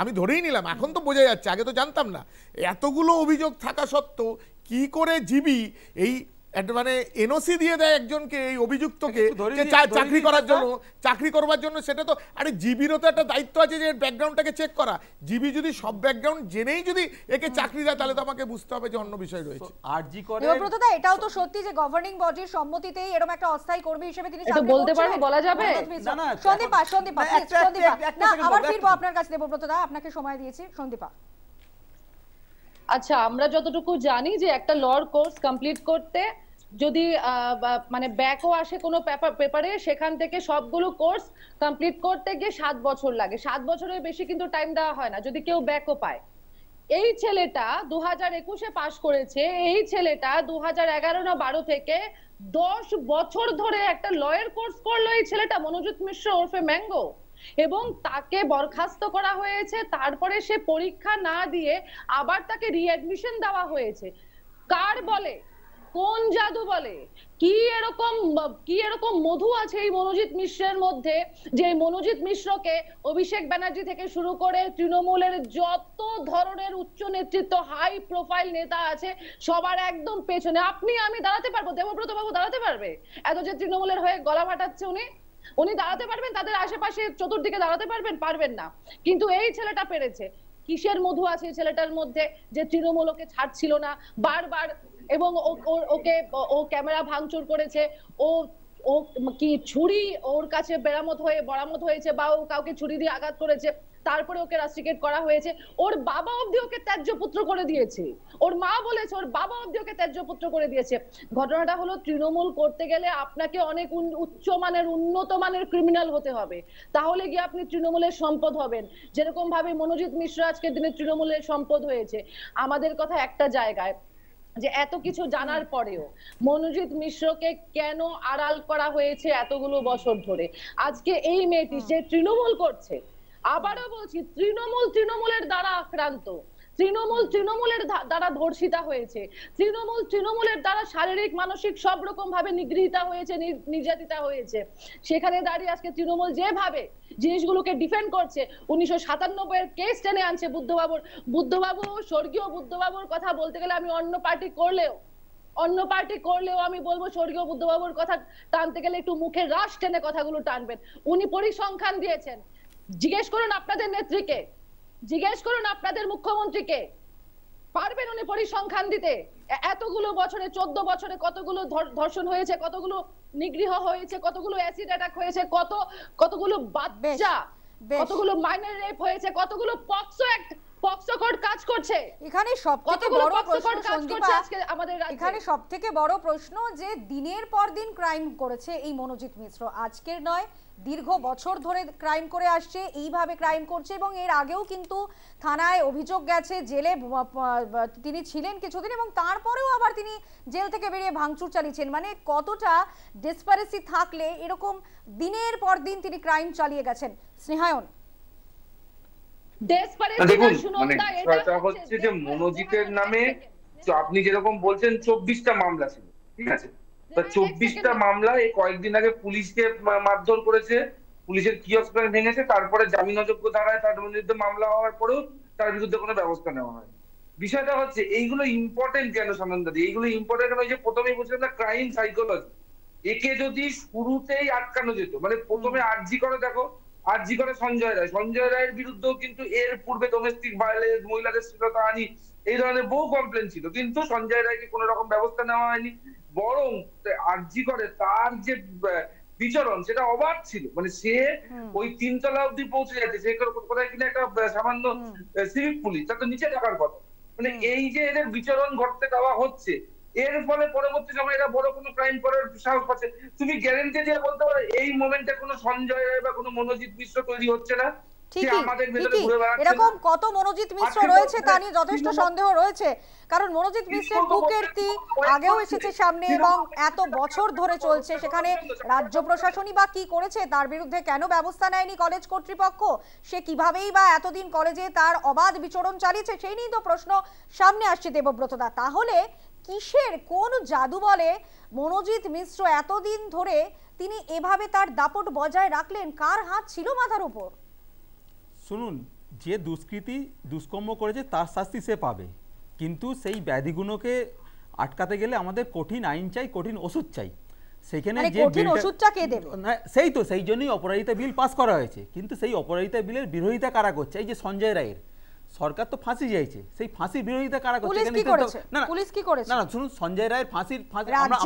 আমি ধরেই নিলাম, এখন তো বোঝা যাচ্ছে, আগে তো জানতাম না, এতগুলো অভিযোগ থাকা সত্ত্বেও কি করে জিবি এই একটা মানে এনওসি দিয়ে দেয় একজনকে, এই অভিযুক্তকে, একটু ধরে যে দিই, ধরে চাকরি দিই করার দাদা। জন্য, চাকরি করবার জন্য। সেটা তো আরে জিবিরও তো একটা দায়িত্ব আছে যে ব্যাকগ্রাউন্ডটাকে চেক করা। জিবি যদি সব ব্যাকগ্রাউন্ড জেনেই যদি একে চাকরি দেয়, তাহলে তো আমাকে বুঝতে হবে যে অন্য বিষয় রয়েছে। আরজি করে দেবব্রতদা, এটাও তো সত্যি যে গভর্নিং বডির সম্মতিতেই এরকম একটা অস্থায়ী কর্মী হিসেবে তিনি এটা চাকরি বলতে করছিলেন। পারবো, বলা যাবে? সন্দীপা, না, সন্দীপা, না, please, একটা সন্দীপা। না, second আবার বলবো, ফিরবো একটা- আপনার কাছে দেবব্রতদা, আপনাকে সময় দিয়েছি। সন্দীপা। আচ্ছা, আমরা যতটুকু জানি যে একটা লর কোর্স কমপ্লিট করতে যদি মানে ব্যাকও আসে কোনো পেপারে, সেখান থেকে সবগুলো কোর্স কমপ্লিট করতে গিয়ে 7 বছর লাগে। 7 বছরের বেশি কিন্তু টাইম দেওয়া হয় না যদি কেউ ব্যাকও পায়। এই ছেলেটা 2021-এ পাশ করেছে, এই ছেলেটা 2011 না 12 থেকে 10 বছর ধরে একটা লয়ের কোর্স করলো এই ছেলেটা, মনোজিৎ মিশ্র ওরফে ম্যাঙ্গো, এবং তাকে বরখাস্ত করা হয়েছে। তারপরে সে পরীক্ষা না দিয়ে আবার তাকে রিঅ্যাডমিশন দেওয়া হয়েছে। কার বলে, কোন জাদু বলে, কি এরকম মধু আছে এই মনোজিৎ মিশ্রের মধ্যে, যে মনোজিৎ মিশ্রকে অভিষেক ব্যানার্জি থেকে শুরু করে তৃণমূলের যত ধরনের উচ্চ নেতৃত্ব, হাই প্রোফাইল নেতা আছে, সবার একদম পেছনে আপনি আমি দাঁড়াতে পারবো? দেবব্রত বাবু দাঁড়াতে পারবে? এত যে তৃণমূলের হয়ে গলা ফাটাচ্ছে উনি দাঁড়াতে পারবেন? তাদের আশেপাশে চতুর্দিকে দাঁড়াতে পারবেন না। কিন্তু এই ছেলেটা পেরেছে। কিসের মধু আছে এই ছেলেটার মধ্যে যে তৃণমূল ওকে ছাড়ছিল না বারবার, এবং ও ক্যামেরা ভাঙচুর করেছে, ও কি ছুরি ওর কাছে বরামত হয়েছে, বা ও কাউকে ছুরি দিয়ে আঘাত করেছে, তারপরে ওকে রাস্ট্রিকেট করা হয়েছে। ওর বাবা অবধি ওকে ত্যায্য পুত্র করে দিয়েছে, ওর মা বলেছে ওর বাবা অবধি ওকে ত্যায্য পুত্র করে দিয়েছে। ঘটনাটা হলো, তৃণমূল করতে গেলে আপনাকে অনেক উচ্চ মানের, উন্নত মানের ক্রিমিনাল হতে হবে, তাহলে গিয়ে আপনি তৃণমূলের সম্পদ হবেন। যেরকম ভাবে মনোজিৎ মিশ্র আজকের দিনে তৃণমূলের সম্পদ হয়েছে। আমাদের কথা একটা জায়গায়, যে এত কিছু জানার পরেও মনোজিৎ মিশ্রকে কেন আড়াল করা হয়েছে এতগুলো বছর ধরে? আজকে এই মেয়েটি যে তৃণমূল করছে, আবারও বলছি, তৃণমূলের দ্বারা আক্রান্ত, তৃণমূলের দ্বারা ধর্ষিতা হয়েছে, তৃণমূলের দ্বারা শারীরিক মানসিক সব রকম ভাবে নিগৃহীতা হয়েছে, নির্যাতিতা হয়েছে। সেখানে দাঁড়িয়ে আজকে তৃণমূল যেভাবে জিনিসগুলোকে ডিফেন্ড করছে, 1997-এর কেস টেনে আনছে বুদ্ধবাবু, স্বর্গীয় বুদ্ধবাবুর কথা বলতে গেলে আমি অন্য পার্টি করলেও আমি বলবো, স্বর্গীয় বুদ্ধবাবুর কথা টানতে গেলে একটু মুখে রাশ টেনে কথাগুলো টানবেন। উনি পরিসংখ্যান দিয়েছেন। জিজ্ঞেস করুন আপনাদের নেত্রীকে, জিজ্ঞেস করুন আপনাদের মুখ্যমন্ত্রীকে, পারবেন উনি পরিসংখ্যান দিতে? এতগুলো বছরে, 14 বছরে কতগুলো ধর্ষণ হয়েছে, কতগুলো নিগৃহ হয়েছে, কতগুলো অ্যাসিড অ্যাটাক হয়েছে, কতগুলো বাচ্চা, কতগুলো মাইনর রেপ হয়েছে, কতগুলো পক্সো কোড কাজ করছে। এখানে সবথেকে বড় প্রশ্ন সন্দীপা, আমাদের এখানে সবথেকে বড় প্রশ্ন যে দিনের পর দিন ক্রাইম করেছে এই মনোজিৎ মিশ্র, আজকের নয়, দীর্ঘ বছর ধরে ক্রাইম করে আসছে, এইভাবে ক্রাইম করছে, এবং এর আগেও কিন্তু থানায় অভিযোগ গেছে, জেলে তিনি ছিলেন কিছুদিন, এবং তারপরেও আবার তিনি জেল থেকে বেরিয়ে ভাঙচুর চালিয়েছেন। মানে কতটা ডেসপারেসি থাকলে এরকম দিনের পর দিন তিনি ক্রাইম চালিয়ে গেছেন। স্নেহায়ন। দেখুন, মানে বিষয়টা হচ্ছে যে মনোজিতের নামে আপনি যেরকম বলছেন 24টা মামলা ছিল, ঠিক আছে? তা 24টা মামলা এই কয়েকদিন আগে পুলিশকে মারধর করেছে, পুলিশের কিয়স্ক ভেঙেছে, তারপরে জামিনযোগ্য ধারায় তার বিরুদ্ধে মামলা হওয়ার পরেও তার বিরুদ্ধে কোনো ব্যবস্থা নেওয়া হয়। বিষয়টা হচ্ছে এইগুলো ইম্পর্টেন্ট কেন সানন্দাদি? এইগুলো ইম্পর্টেন্ট কেন? যে প্রথমেই বলছিলাম না, ক্রাইম সাইকোলজি। একে যদি শুরুতেই আটকানো যেত, মানে প্রথমে আরজি করে, দেখো আরজি করে সঞ্জয় রায়ের বিরুদ্ধেও কিন্তু এর পূর্বে ডোমেস্টিক ভায়োলেন্স, মহিলাদের শ্লীলতা হানি, এই ধরনের বহু কমপ্লেন ছিল, কিন্তু সঞ্জয় রায়কে কোনো রকম ব্যবস্থা নেওয়া হয়নি। বরং আরজি করে তার যে বিচরণ, সেটা অবাধ ছিল। মানে সে ওই 3 তলা অব্দি পৌঁছে যাচ্ছে, সে কোথায় কিনা একটা সামান্য সিভিক পুলিশ, তার তো নিচে থাকার কথা। মানে এই যে এদের বিচরণ ঘটতে দেওয়া হচ্ছে, এর ফলে পরবর্তী সময় এরা বড় কোনো ক্রাইম করার সাহস পাচ্ছে। তুমি গ্যারান্টি দিয়ে বলতে পারো এই মোমেন্টে কোনো সঞ্জয় রায় বা কোনো মনোজিৎ মিশ্র তৈরি হচ্ছে না? এরকম কত মনোজিৎ মিশ্র রয়েছে তা নিয়ে যথেষ্ট সন্দেহ রয়েছে, কারণ মনোজিৎ মিশ্রের কুকীর্তি আগেও এসেছে সামনে, এবং এত বছর ধরে চলছে। সেখানে রাজ্য প্রশাসনই বা কি করেছে, তার বিরুদ্ধে কেন ব্যবস্থা নেয়নি কলেজ কর্তৃপক্ষ, সে কিভাবেই বা এতদিন কলেজে তার অবাধ বিচরণ চালিয়েছে, সেই নিয়েই তো প্রশ্ন সামনে আসছে দেবব্রতদা। তাহলে কিসের, কোন জাদু বলে মনোজিৎ মিশ্র এতদিন ধরে তিনি এভাবে তার দাপট বজায় রাখলেন? কার হাত ছিল মাথার উপর? শুনুন, যে দুষ্কর্ম করেছে তার শাস্তি সে পাবে, কিন্তু সেই ব্যাধিগুলোকে আটকাতে গেলে আমাদের কঠিন আইন চাই, কঠিন ওষুধ চাই। সেইখানে মানে যে কঠিন ওষুধটা কে দেবে? সেই তো, সেই জন্যই অপরাজিতা বিল পাস করা হয়েছে। কিন্তু সেই অপরাজিতা বিলের বিরোধিতা কারা করছে? এই যে সঞ্জয় রায়ের সরকার তো ফাঁসি চাইছে, সেই ফাঁসির বিরোধিতা কারা করছে? পুলিশ কি করেছে? পুলিশ কি করেছে? না না, শুনুন, সঞ্জয় রায়ের ফাঁসির আমরা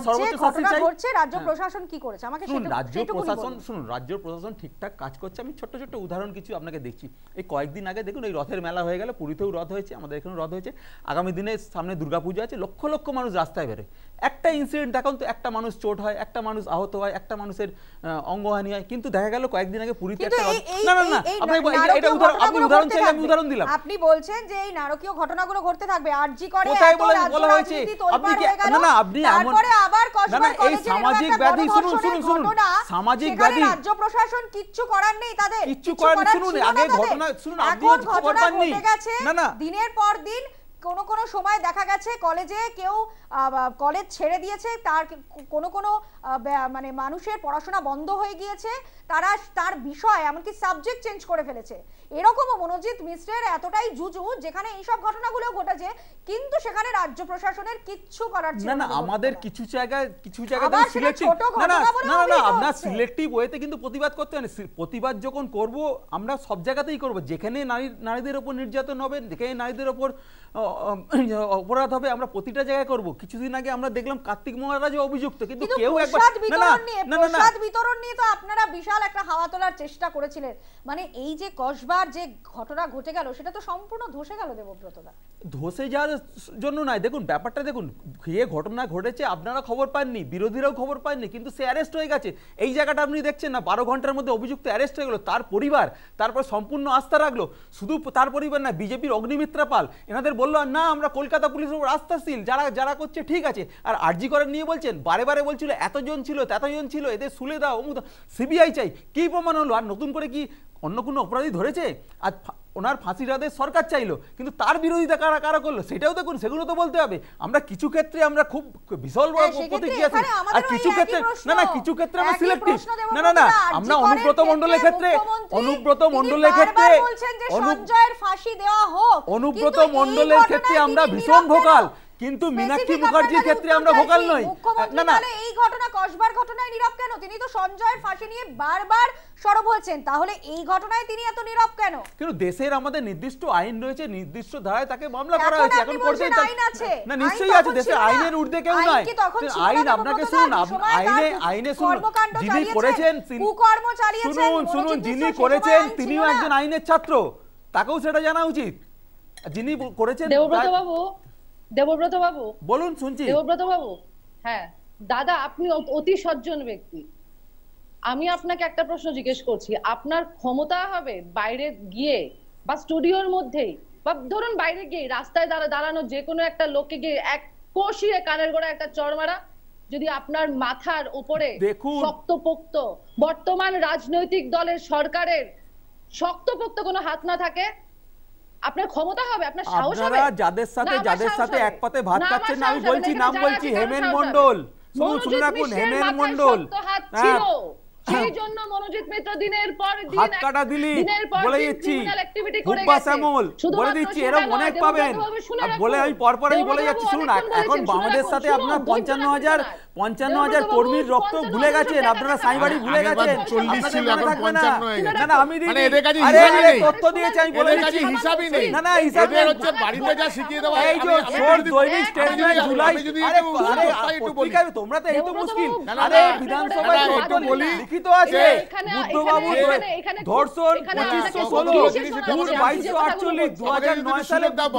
সর্বোচ্চ শাস্তি চাই। রাজ্য প্রশাসন কি করেছে আমাকে শুনুন, রাজ্য প্রশাসন ঠিকঠাক কাজ করছে। আমি ছোট্ট ছোট্ট উদাহরণ কিছু আপনাকে দেখছি। এই কয়েকদিন আগে দেখুন, এই রথের মেলা হয়ে গেল, পুরীতেও রথ হয়েছে, আমাদের এখানেও রথ হয়েছে। আগামী দিনে সামনে দুর্গাপুজো আছে, লক্ষ লক্ষ মানুষ রাস্তায় বেরোয়। একটা ইনসিডেন্ট দেখান তো, একটা মানুষ চোট হয়, একটা মানুষ আহত হয়, একটা মানুষের অঙ্গহানি হয়। কিন্তু দেখা গেল কয়েকদিন আগে পুরীতে একটা না না না, এটা উদাহরণ চাইলে আমি উদাহরণ দিলাম। আপনি বলছেন যে এই নারকীয় ঘটনাগুলো ঘটতে থাকবে, আরজি করে কোথায় বলা হয়েছে? আপনি কি না না, আপনি এমন আবার না, এই সামাজিক ব্যাধি, শুনুন শুনুন শুনুন, সামাজিক ব্যাধি, রাজ্য প্রশাসন কিচ্ছু করার নেই তাদের, কিচ্ছু করার। শুনুন, আগে ঘটনা শুনুন, আপনি খবর পাননি? না না, দিনের পর দিন কোন সময় দেখা গেছে কলেজে কেউ কলেজ ছেড়ে দিয়েছে, তার কোন মানে মানুষের পড়াশোনা বন্ধ হয়ে গিয়েছে, তারা তার বিষয় এমনকি সাবজেক্ট চেঞ্জ করে ফেলেছে। এরকমও মনোজিৎ মিশ্রের এতটাই জুজু যেখানে এইসব ঘটনাগুলো ঘটেছে, কিন্তু সেখানে রাজ্য প্রশাসনের কিচ্ছু করার ছিল না। না, আমাদের কিছু জায়গায় সিলেক্টিভ, না না না না, আমরা সিলেক্টিভ ওয়েতে কিন্তু প্রতিবাদ করতে হয়। প্রতিবাদ যখন করব আমরা সব জায়গাতেই করব, যেখানে নারীদের উপর নির্যাতন হবে, যেখানে নারীদের উপর অপরাধ হবে, আমরা প্রতিটা জায়গায় করব। কিছুদিন আগে আমরা দেখলাম কার্তিক মহারাজ অভিযুক্ত, কিন্তু কেউ একবার প্রসাদ বিতরণ নিয়ে তো আপনারা বিশাল একটা হাওয়া তোলার চেষ্টা করেছিলেন। মানে এই যে কসবার যে ঘটনা ঘটে গেল, সেটা তো সম্পূর্ণ ধসে গেল দেবব্রতদা। ধসে যাওয়ার জন্য নয়, দেখুন ব্যাপারটা দেখুন, যে ঘটনা ঘটেছে আপনারা খবর পাননি, বিরোধীরাও খবর পাননি, কিন্তু সে অ্যারেস্ট হয়ে গেছে। এই জায়গাটা আপনি দেখছেন না, 12 ঘন্টার মধ্যে অভিযুক্ত অ্যারেস্ট হয়ে গেল, তার পরিবার তারপর সম্পূর্ণ আস্থা রাখলো। শুধু তার পরিবার না, বিজেপির অগ্নিমিত্রা পাল এনাদের বললো না আমরা কলকাতা পুলিশের উপর আস্থাশীল, যারা করছে ঠিক আছে। আর আরজি করার নিয়ে বলছেন, বারে বারে বলছিল এতজন ছিল ততজন ছিল, এদের সুলে দাও, অমুক সিবিআই চাই। কি প্রমাণ হলো? আর নতুন করে কি অন্য কোনো অপরাধী ধরেছে? আর ওনার ফাঁসির আদেশ সরকার চাইলো, কিন্তু তার বিরোধিতা কারা কারা করলো সেটাও দেখুন, সেগুলো তো বলতে হবে। আমরা কিছু ক্ষেত্রে আমরা খুব বিশাল প্রতিক্রিয়া, আর কিছু ক্ষেত্রে না না, কিছু ক্ষেত্রে আমরা সিলেক্টিভ। না না না, আমরা অনুব্রত মণ্ডলের ক্ষেত্রে আমরা ভীষণ ভোকাল, কিন্তু মীনাক্ষী মুখার্জির ক্ষেত্রে আমরা ভোকাল নই। না না, এই ঘটনা কসবার ঘটনায় নীরব কেন? তিনি তো সঞ্জয়ের ফাঁসি নিয়ে বারবার সরব হয়েছেন, তাহলে এই ঘটনায় তিনি এত নীরব কেন? কিন্তু দেশের আমাদের নির্দিষ্ট আইন রয়েছে, নির্দিষ্ট ধারায় তাকে মামলা করা হয়েছে। এখন করতে না, নিশ্চয়ই আছে, দেশের আইনের ঊর্ধ্বে কেউ নয়। আইন আপনাকে শুনুন, আইনে শুনুন, যিনি করেছেন শুনুন, যিনি করেছেন তিনিও একজন আইনের ছাত্র, তাকেও সেটা জানা উচিত। যিনি করেছেন দেবব্রত বাবু বলুন, শুনছি। দেবব্রত বাবু, হ্যাঁ দাদা, আপনি অতি সজ্জন ব্যক্তি। আমি আপনাকে একটা প্রশ্ন জিজ্ঞেস করছি, আপনার ক্ষমতা হবে বাইরে গিয়ে বা স্টুডিওর মধ্যেই বা ধরুন বাইরে গিয়ে রাস্তায় দাঁড়ানো যে কোনো একটা লোককে গিয়ে এক কষিয়ে কানের গোড়া একটা চড় মারা? যদি আপনার মাথার উপরে শক্তপোক্ত বর্তমান রাজনৈতিক দলের সরকারের শক্তপোক্ত কোনো হাত না থাকে, আপনার ক্ষমতা হবে? আপনার সাহস হবে? আপনারা যাদের সাথে এক পাতে ভাত খাচ্ছেন, আমি বলছি, নাম বলছি, হেমেন মণ্ডল, শুনুন রাখুন, হেমেন মণ্ডল, সেই জন্য মনোজিৎ মিত্র দিনের পর দিন হাত কাটা দিলি বলে দিচ্ছি, হুব্বা শ্যামল বলে দিচ্ছি, এরকম অনেক পাবেন বলে আমি পরপরই বলে যাচ্ছি। শুনুন, এখন বাংলাদেশের সাথে আপনার 55,000 কর্মীর রক্ত ভুলে গেছেন, আপনারা সাইবাড়ি ভুলে গেছেন। 40 ছিল, এখন 55 হয়ে গেছে। না না, আমি মানে এদের কাছে হিসাবই নেই, তথ্য দিয়েছি, আমি বলে দিচ্ছি হিসাবই নেই। না না, হিসাব হচ্ছে বাড়িতে যা শিখিয়ে দেওয়া। এই যে দৈনিক স্টেটমেন্ট জুলাই, আরে তোমরা তো এই তো মুশকিল। আরে বিধানসভায় একটু বলি, লিখিত আছে বুদ্ধবাবু ধর্ষণ 2516 2248 2009 সালে বাবু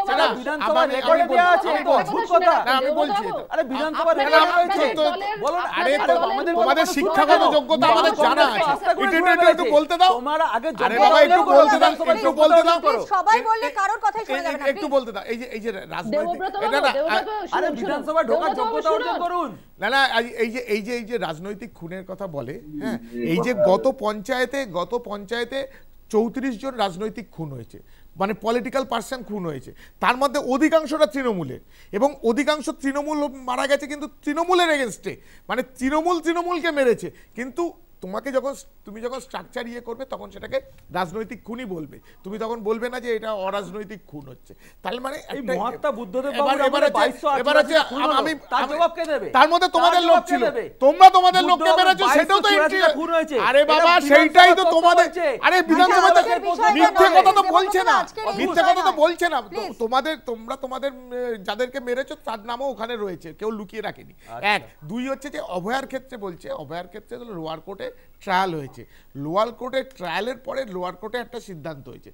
সেটা বিধানসভা রেকর্ডে দেওয়া আছে। এটা অদ্ভুত কথা। আমি বলছি, আরে বিধানসভা রেকর্ডে রয়েছে। বলুন, আরে তোমাদের শিক্ষাগত যোগ্যতা আমাদের জানা আছে, একটু বলতে দাও। তোমরা আগে আরে বাবা একটু বলতে দাও, একটু বলতে দাও। সবাই বললে কারোর কথাই শোনা যাবে না, একটু বলতে দাও। এই যে রাজনৈতিক, এটা না, আরে বিধানসভা ঢোকার যোগ্যতা অর্জন করুন। না না, এই যে রাজনৈতিক খুনের কথা বলে, হ্যাঁ, এই যে গত পঞ্চায়েতে 34 জন রাজনৈতিক খুন হয়েছে, মানে পলিটিক্যাল পার্সন খুন হয়েছে, তার মধ্যে অধিকাংশটা তৃণমূলের, এবং অধিকাংশ তৃণমূল মারা গেছে কিন্তু তৃণমূলের এগেনস্টে, মানে তৃণমূলকে মেরেছে। কিন্তু তুমি যখন স্ট্রাকচার করবে তখন সেটাকে রাজনৈতিক খুনই বলবে, তুমি তখন বলবে না যে এটা অরাজনৈতিক খুন হচ্ছে। তাহলে মানে এই মহাত্মা বুদ্ধদেব এবার হচ্ছে আমি তার মধ্যে তোমাদের লোক ছিল, তোমরা তোমাদের লোককে মেরেছো, সেটাও তো খুন হয়েছে। আরে বাবা সেইটাই তো তোমাদের, আরে বিধানসভাতে মিথ্যে কথা তো বলছে না, মিথ্যে কথা তো বলছে না। তোমরা তোমাদের যাদেরকে মেরেছো তার নামও ওখানে রয়েছে, কেউ লুকিয়ে রাখেনি। এক, দুই হচ্ছে যে অভয়ার ক্ষেত্রে বলছে, অভয়ার ক্ষেত্রে লোয়ার কোর্টে ট্রায়াল হয়েছে, লোয়ার কোর্টে ট্রায়ালের পরে লোয়ার কোর্টে একটা সিদ্ধান্ত হয়েছে,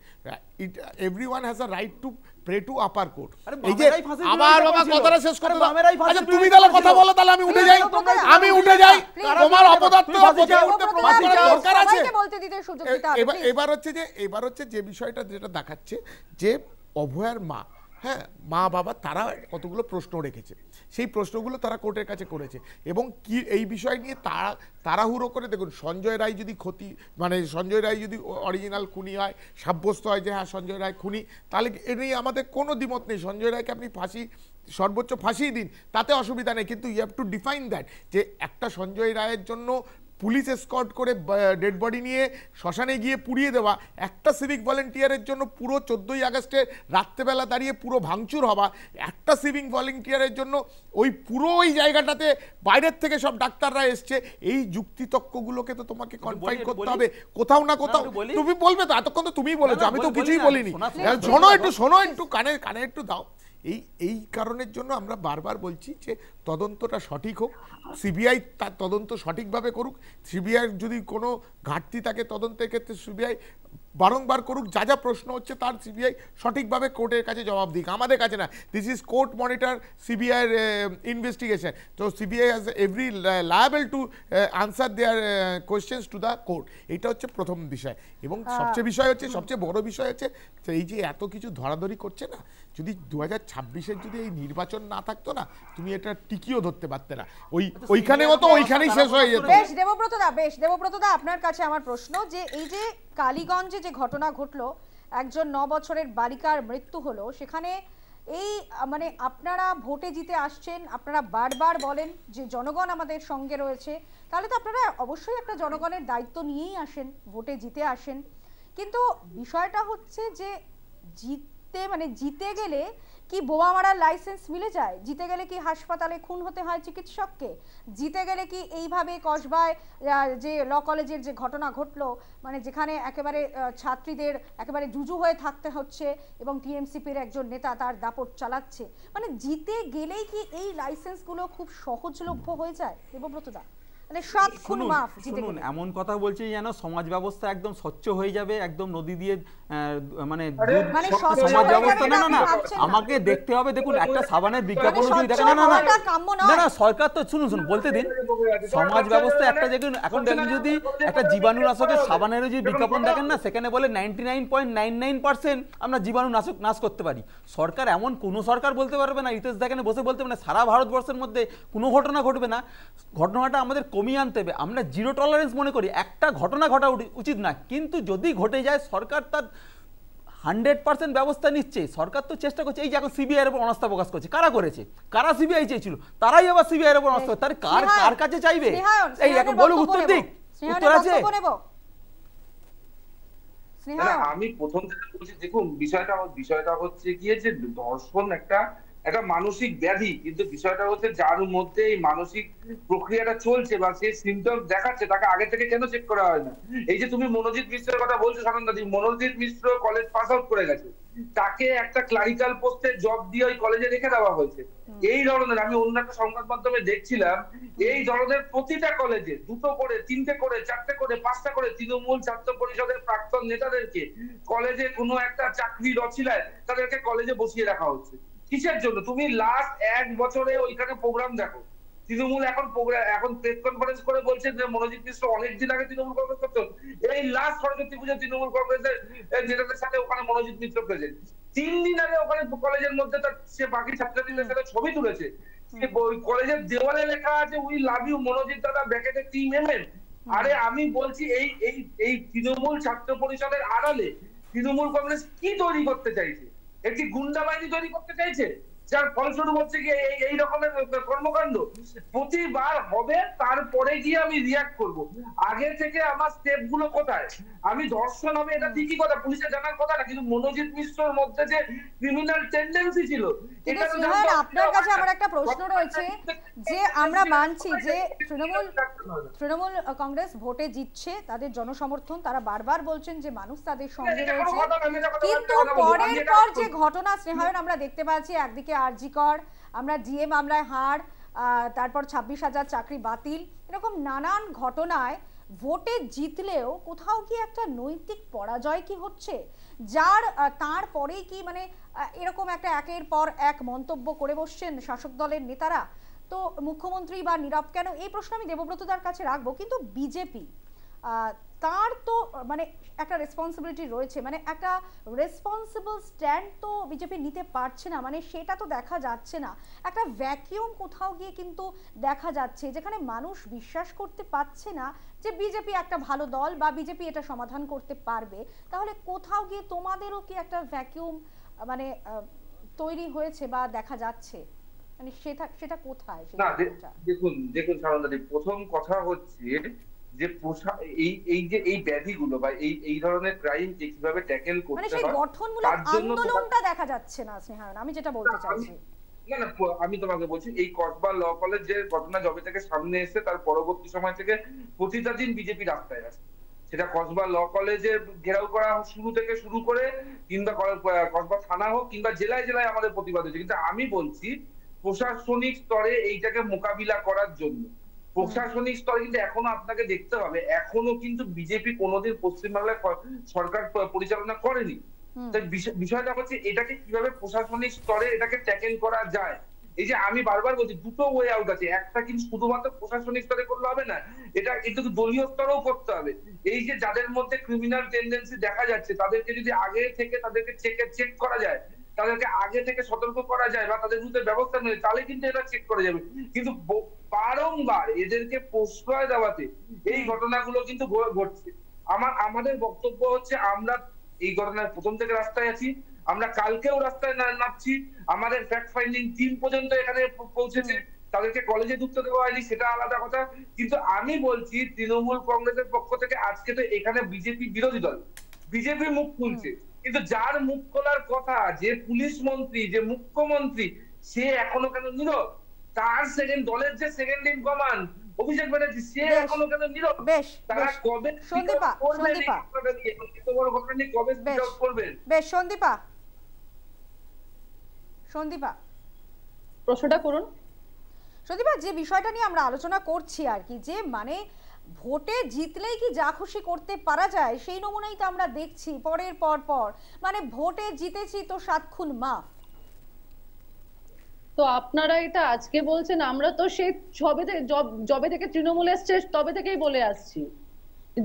everyone has a right to pray to upper court. এই যে আবার বাবা কথাটা শেষ করে দাও, আচ্ছা তুমি তাহলে কথা বলো, তাহলে আমি উঠে যাই, তোমার অপদার্থ প্রমাণ করার দরকার আছে। এবার হচ্ছে যে বিষয়টা যেটা দেখাচ্ছে যে অভয়ার মা, হ্যাঁ, মা বাবা তারা কতগুলো প্রশ্ন রেখেছে, সেই প্রশ্নগুলো তারা কোর্টের কাছে করেছে, এবং কি এই বিষয় নিয়ে তাড়াহুড়ো করে, দেখুন সঞ্জয় রায় যদি সঞ্জয় রায় যদি অরিজিনাল খুনি হয়, সাব্যস্ত হয় যে হ্যাঁ সঞ্জয় রায় খুনি, তাহলে এ নিয়ে আমাদের কোনো দ্বিমত নেই, সঞ্জয় রায়কে আপনি সর্বোচ্চ ফাঁসি দিন, তাতে অসুবিধা নেই, কিন্তু you have to define that যে একটা সঞ্জয় রায়ের জন্য পুলিশ এসকর্ট করে ডেড বডি নিয়ে শ্মশানে গিয়ে পুড়িয়ে দেওয়া, একটা সিভিক ভলেন্টিয়ারের জন্য পুরো 14ই আগস্টে রাত্রেবেলা দাঁড়িয়ে পুরো ভাঙচুর হওয়া, একটা সিভিক ভলেন্টিয়ারের জন্য ওই জায়গাটাতে বাইরের থেকে সব ডাক্তাররা এসছে, এই যুক্তিতক্কগুলোকে তো তোমাকে কনফাইন করতে হবে কোথাও না কোথাও। তুমি বলবে তো, এতক্ষণ তো তুমিই বলেছো, আমি তো কিছুই বলিনি। শোনো একটু কানে একটু দাও। এই কারণের জন্য আমরা বারবার বলছি যে তদন্তটা সঠিক হোক, সিবিআই তার তদন্ত সঠিকভাবে করুক, সিবিআই যদি কোনো ঘাটতি থাকে তদন্তের ক্ষেত্রে সিবিআই বারংবার করুক, যা যা প্রশ্ন হচ্ছে তার সিবিআই সঠিকভাবে কোর্টের কাছে জবাব দিক, আমাদের কাছে না। দিস ইজ কোর্ট মনিটর সিবিআইয়ের ইনভেস্টিগেশন, তো CBI has every liable to answer their questions to the court. এইটা হচ্ছে প্রথম বিষয়, এবং সবচেয়ে বড় বিষয় হচ্ছে এই যে এত কিছু ধরাধরি করছে না, যদি 2026-এর যদি এই নির্বাচন না থাকতো না, তুমি এটা টিকিও ধরতে পারতে না, ওইখানেই শেষ হয়ে যেত। দেবব্রত দা আপনার কাছে আমার প্রশ্ন, যে এই যে কালীগঞ্জে যে ঘটনা ঘটলো, একজন 9 বছরের বালিকার মৃত্যু হলো, সেখানে এই আপনারা ভোটে জিতে আসছেন, আপনারা বারবার বলেন যে জনগণ আমাদের সঙ্গে রয়েছে, তাহলে তো আপনারা অবশ্যই একটা জনগণের দায়িত্ব নিয়েই আসেন, ভোটে জিতে আসেন, কিন্তু বিষয়টা হচ্ছে যে জিতে গেলে কি বোমা মারার লাইসেন্স মিলে যায়? জিতে গেলে কি হাসপাতালে খুন হতে হয় চিকিৎসককে? জিতে গেলে কি এইভাবে কসবায় যে ল কলেজের যে ঘটনা ঘটলো, যেখানে একেবারে ছাত্রীদের একেবারে জুজু হয়ে থাকতে হচ্ছে, এবং টিএমসিপির একজন নেতা তার দাপট চালাচ্ছে, জিতে গেলেই কি এই লাইসেন্সগুলো খুব সহজলভ্য হয়ে যায় দেবব্রতদা? এমন কথা বলছি যেন সমাজ ব্যবস্থা একদম স্বচ্ছ হয়ে যাবে, একদম নদী দিয়ে সমাজ ব্যবস্থা। না আমাকে দেখতে হবে, দেখুন একটা সাবানের বিজ্ঞাপন যদি দেখেন, না সরকার তো শুনুন বলতে দিন, সমাজ ব্যবস্থা একটা দেখুন, এখন দেখুন যদি একটা জীবাণুনাশকের সাবানের যদি বিজ্ঞাপন দেখেন না, সেখানে বলে 99.99% আমরা জীবাণুনাশক নাশ করতে পারি। সরকার এমন কোনো সরকার বলতে পারবে না, ইতিহাস দেখেন বসে বলতে পারবে না সারা ভারতবর্ষের মধ্যে কোনো ঘটনা ঘটবে না, ঘটনাটা আমাদের কমিয়ে আনতে হবে। আমরা জিরো টলারেন্স মনে করি, একটা ঘটনা ঘটা উচিত না, কিন্তু যদি ঘটে যায় সরকার তার 100% ব্যবস্থা নিচ্ছে। সরকার তো চেষ্টা করছে, এই যে এখন সিবিআই এর উপর অনাস্থা প্রকাশ করছে, কারা করেছে? কারা সিবিআই চেয়েছিল, তারাই আবার সিবিআই এর উপর অনাস্থা, তার কার কাছে চাইবে? এই এখন বলুন, উত্তর দিক, উত্তর আছে? আমি প্রথম থেকে বলছি, দেখুন বিষয়টা হচ্ছে গিয়ে যে ধর্ষণ একটা মানসিক ব্যাধি, কিন্তু বিষয়টা হচ্ছে যার মধ্যে এই মানসিক প্রক্রিয়াটা চলছে বা সে সিমটম দেখাচ্ছে, তাকে আগে থেকে কেন চেক করা হয় না? এই যে তুমি মনোজিৎ মিশ্রের কথা বলছো সানন্দাদি, মনোজিৎ মিশ্র কলেজ পাস আউট করে গেছে, তাকে একটা ক্লারিক্যাল পোস্টে জব দিয়ে ওই কলেজে রেখে দেওয়া হয়েছে। এই ধরনের আমি অন্য একটা সংবাদ মাধ্যমে দেখছিলাম, এই ধরনের প্রতিটা কলেজে 2টো করে 3টে করে 4টে করে 5টা করে তৃণমূল ছাত্র পরিষদের প্রাক্তন নেতাদেরকে কলেজে কোনো একটা চাকরির অছিলায় তাদেরকে কলেজে বসিয়ে রাখা হচ্ছে। কিসের জন্য? তুমি লাস্ট 1 বছরে ওইখানে প্রোগ্রাম দেখো, তৃণমূল এখন প্রেস কনফারেন্স করে বলছে যে মনোজিৎ মিশ্র অনেকদিন আগে তৃণমূল কংগ্রেস করতো, এই লাস্ট সরস্বতী পুজো তৃণমূল কংগ্রেসের নেতাদের সাথে ওখানে মনোজিৎ মিশ্র প্রেজেন্ট। 3 দিন আগে ওখানে কলেজের মধ্যে সে বাকি ছাত্রছাত্রীদের সাথে ছবি তুলেছে, কলেজের দেওয়ালে লেখা আছে উই লাভ ইউ মনোজিৎ দাদা ব্যাকেটে টিম এমএন। আরে আমি বলছি এই তৃণমূল ছাত্র পরিষদের আড়ালে তৃণমূল কংগ্রেস কি তৈরি করতে চাইছে? একটি গুন্ডা বাহিনী তৈরি করতে চাইছে? যার ফলস্বরূপ হচ্ছে কি এই রকমের কর্মকাণ্ড প্রতিবার হবে, তারপরে গিয়ে আমি রিয়াক্ট করব। আগে থেকে আমার স্টেপ গুলো কোথায়? আমি ধর্ষণ হবে এটা ঠিকই কথা, পুলিশের জানার কথা না, কিন্তু মনোজিৎ মিশ্রর মধ্যে যে ক্রিমিনাল টেন্ডেন্সি ছিল, এটা তো আপনার কাছে আমার একটা প্রশ্ন রয়েছে যে আমরা মানছি যে তৃণমূল কংগ্রেস ভোটে জিতছে, তাদের জনসমর্থন, তারা বারবার বলছেন যে মানুষ তাদের সঙ্গে রয়েছে, কিন্তু পরের পর যে ঘটনা স্নেহায়ন আমরা দেখতে পাচ্ছি, একদিকে আরজি কর, আমরা ডিএ মামলায় হার, তারপর 26,000 চাকরি বাতিল, এরকম নানান ঘটনায় ভোটে জিতলেও কোথাও কি একটা নৈতিক পরাজয় কি হচ্ছে, যার তারপরেই কি মানে এরকম একটা একের পর এক মন্তব্য করে বসছেন শাসক দলের নেতারা? তো মুখ্যমন্ত্রী বা নীরব কেন, এই প্রশ্ন আমি দেবব্রতদার কাছে রাখবো, কিন্তু বিজেপি তার তো মানে একটা রেসপন্সিবিলিটি রয়েছে, মানে একটা রেসপন্সিবল স্ট্যান্ড তো বিজেপি নিতে পারছে না, মানে সেটা তো দেখা যাচ্ছে না, একটা ভ্যাকিউম কোথাও গিয়ে কিন্তু দেখা যাচ্ছে, যেখানে মানুষ বিশ্বাস করতে পারছে না যে বিজেপি একটা ভালো দল বা বিজেপি এটা সমাধান করতে পারবে। তাহলে কোথাও গিয়ে তোমাদেরও কি একটা ভ্যাকিউম মানে তৈরি হয়েছে বা দেখা যাচ্ছে, মানে সেটা কোথায়? দেখুন সারদাদি, প্রথম কথা হচ্ছে যে এই ব্যাধিগুলো বা এই ধরনের ক্রাইম কে কিভাবে ট্যাকেল করতে হয়, মানে সেই গঠনমূলক আন্দোলনটা দেখা যাচ্ছে না স্নেহায়ন, আমি যেটা বলতে চাইছি। না আমি তোমাকে বলছি, এই কসবা ল কলেজ যে ঘটনা যবে থেকে সামনে এসে তার পরবর্তী সময় থেকে প্রতিটা দিন বিজেপি রাস্তায় আছে, সেটা কসবা ল কলেজের ঘেরাও করা থেকে শুরু করে কিংবা কসবা থানা হোক কিংবা জেলায় জেলায় আমাদের প্রতিবাদ হচ্ছে। কিন্তু আমি বলছি প্রশাসনিক স্তরে এইটাকে মোকাবিলা করার জন্য প্রশাসনিক স্তরে কিন্তু এখনো আপনাকে দেখতে হবে, এখনো কিন্তু বিজেপি কোনোদিন পশ্চিমবাংলায় সরকার পরিচালনা করেনি। তাই বিষয়টা হচ্ছে এটাকে কিভাবে প্রশাসনিক স্তরে এটাকে ট্যাকেল করা যায়। এই যে আমি বারবার বলছি দুটো ওয়ে আউট আছে, একটা কিন্তু শুধুমাত্র প্রশাসনিক স্তরে করলে হবে না, এটা কিন্তু দলীয় স্তরেও করতে হবে। এই যে যাদের মধ্যে ক্রিমিনাল টেন্ডেন্সি দেখা যাচ্ছে তাদেরকে যদি আগে থেকে তাদেরকে চেক করা যায়, তাদেরকে আগে থেকে সতর্ক করা যায় বা তাদের বিরুদ্ধে ব্যবস্থা নেয়, তাহলে কিন্তু এটা চেক করা যাবে। কিন্তু বারংবার এদেরকে প্রশ্রয় দেওয়াতে এই ঘটনাগুলো কিন্তু ঘটছে। আমাদের বক্তব্য হচ্ছে আমরা এই ঘটনার প্রথম থেকে রাস্তায় আছি, আমরা কালকেও রাস্তায় নামছি, আমাদের ফ্যাক্ট ফাইন্ডিং টিম পর্যন্ত এখানে পৌঁছেছে, তাদেরকে কলেজে ঢুকতে দেওয়া হয়নি সেটা আলাদা কথা। কিন্তু আমি বলছি তৃণমূল কংগ্রেসের পক্ষ থেকে আজকে তো এখানে বিজেপি বিরোধী দল, বিজেপি মুখ খুলছে, কিন্তু যার মুখ খোলার কথা, যে পুলিশ মন্ত্রী, যে মুখ্যমন্ত্রী, সে এখনো কেন নীরব? তার দলের যে second in command Abhishek Banerjee, সে এখনো কেন নীরব? তারা কবে সন্দীপা প্রশ্নটা করুন। সন্দীপা, যে বিষয়টা নিয়ে আমরা আলোচনা করছি আর কি, যে মানে ভোটে জিতলেই কি যা খুশি করতে পারা যায়, সেই নমুনাই তো আমরা দেখছি পরের পর, মানে ভোটে জিতেছি তো 7 খুন মাফ। তো আপনারা এটা আজকে বলছেন, আমরা তো সেই জবে থেকে তৃণমূল এসছে তবে থেকেই বলে আসছি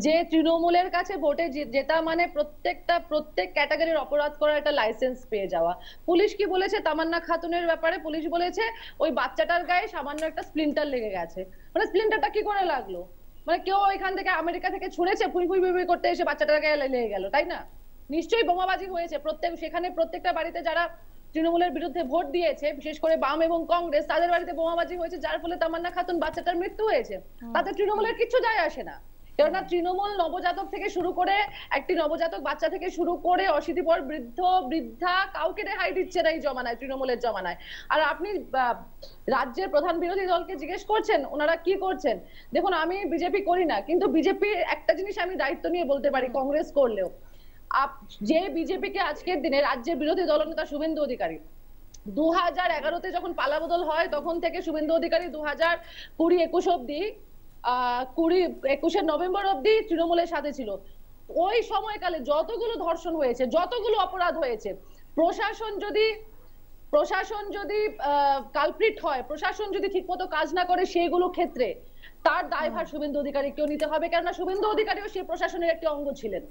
যে তৃণমূলের কাছে ভোটে জেতা মানে প্রত্যেক ক্যাটাগরির অপরাধ করার একটা লাইসেন্স পেয়ে যাওয়া। পুলিশ কি বলেছে তামান্না খাতুনের ব্যাপারে? পুলিশ বলেছে ওই বাচ্চাটার গায়ে সামান্য একটা স্প্লিন্টার লেগে গেছে। মানে স্প্লিন্টারটা কি করে লাগলো? মানে কেউ এখান থেকে আমেরিকা থেকে ছুঁড়েছে, ফুই করতে এসে বাচ্চাটার গায়ে লেগে গেল, তাই না? নিশ্চয়ই বোমাবাজি হয়েছে। সেখানে প্রত্যেকটা বাড়িতে যারা তৃণমূলের বিরুদ্ধে ভোট দিয়েছে, বিশেষ করে বাম এবং কংগ্রেস, তাদের বাড়িতে বোমাবাজি হয়েছে, যার ফলে তামান্না খাতুন বাচ্চাটার মৃত্যু হয়েছে। তাতে তৃণমূলের কিছু যায় আসে না, কেননা তৃণমূল নবজাতক থেকে শুরু করে একটি নবজাতক বাচ্চা থেকে শুরু করে অশীতিপর বৃদ্ধা কাউকে রেহাই দিচ্ছে না এই জমানায়, তৃণমূলের জমানায়। আর আপনি রাজ্যের প্রধান বিরোধী দলকে জিজ্ঞেস করছেন ওনারা কি করছেন। দেখুন, আমি বিজেপি করি না, কিন্তু বিজেপির একটা জিনিস আমি দায়িত্ব নিয়ে বলতে পারি, কংগ্রেস করলেও যে বিজেপিকে আজকের দিনে রাজ্যের বিরোধী দলনেতা শুভেন্দু অধিকারী 2011-তে যখন পালাবদল হয় তখন থেকে শুভেন্দু অধিকারী 2020-21 অব্দি 21 নভেম্বর অব্দি তৃণমূলের সাথে ছিল। ওই সময়কালে যতগুলো ধর্ষণ হয়েছে, যতগুলো অপরাধ হয়েছে, প্রশাসন যদি কালপ্রিট হয়, প্রশাসন যদি ঠিকমতো কাজ না করে, সেইগুলো ক্ষেত্রে তার দায়ভার শুভেন্দু অধিকারীকেও নিতে হবে, কেননা শুভেন্দু অধিকারীও সেই প্রশাসনের একটি অঙ্গ ছিলেন।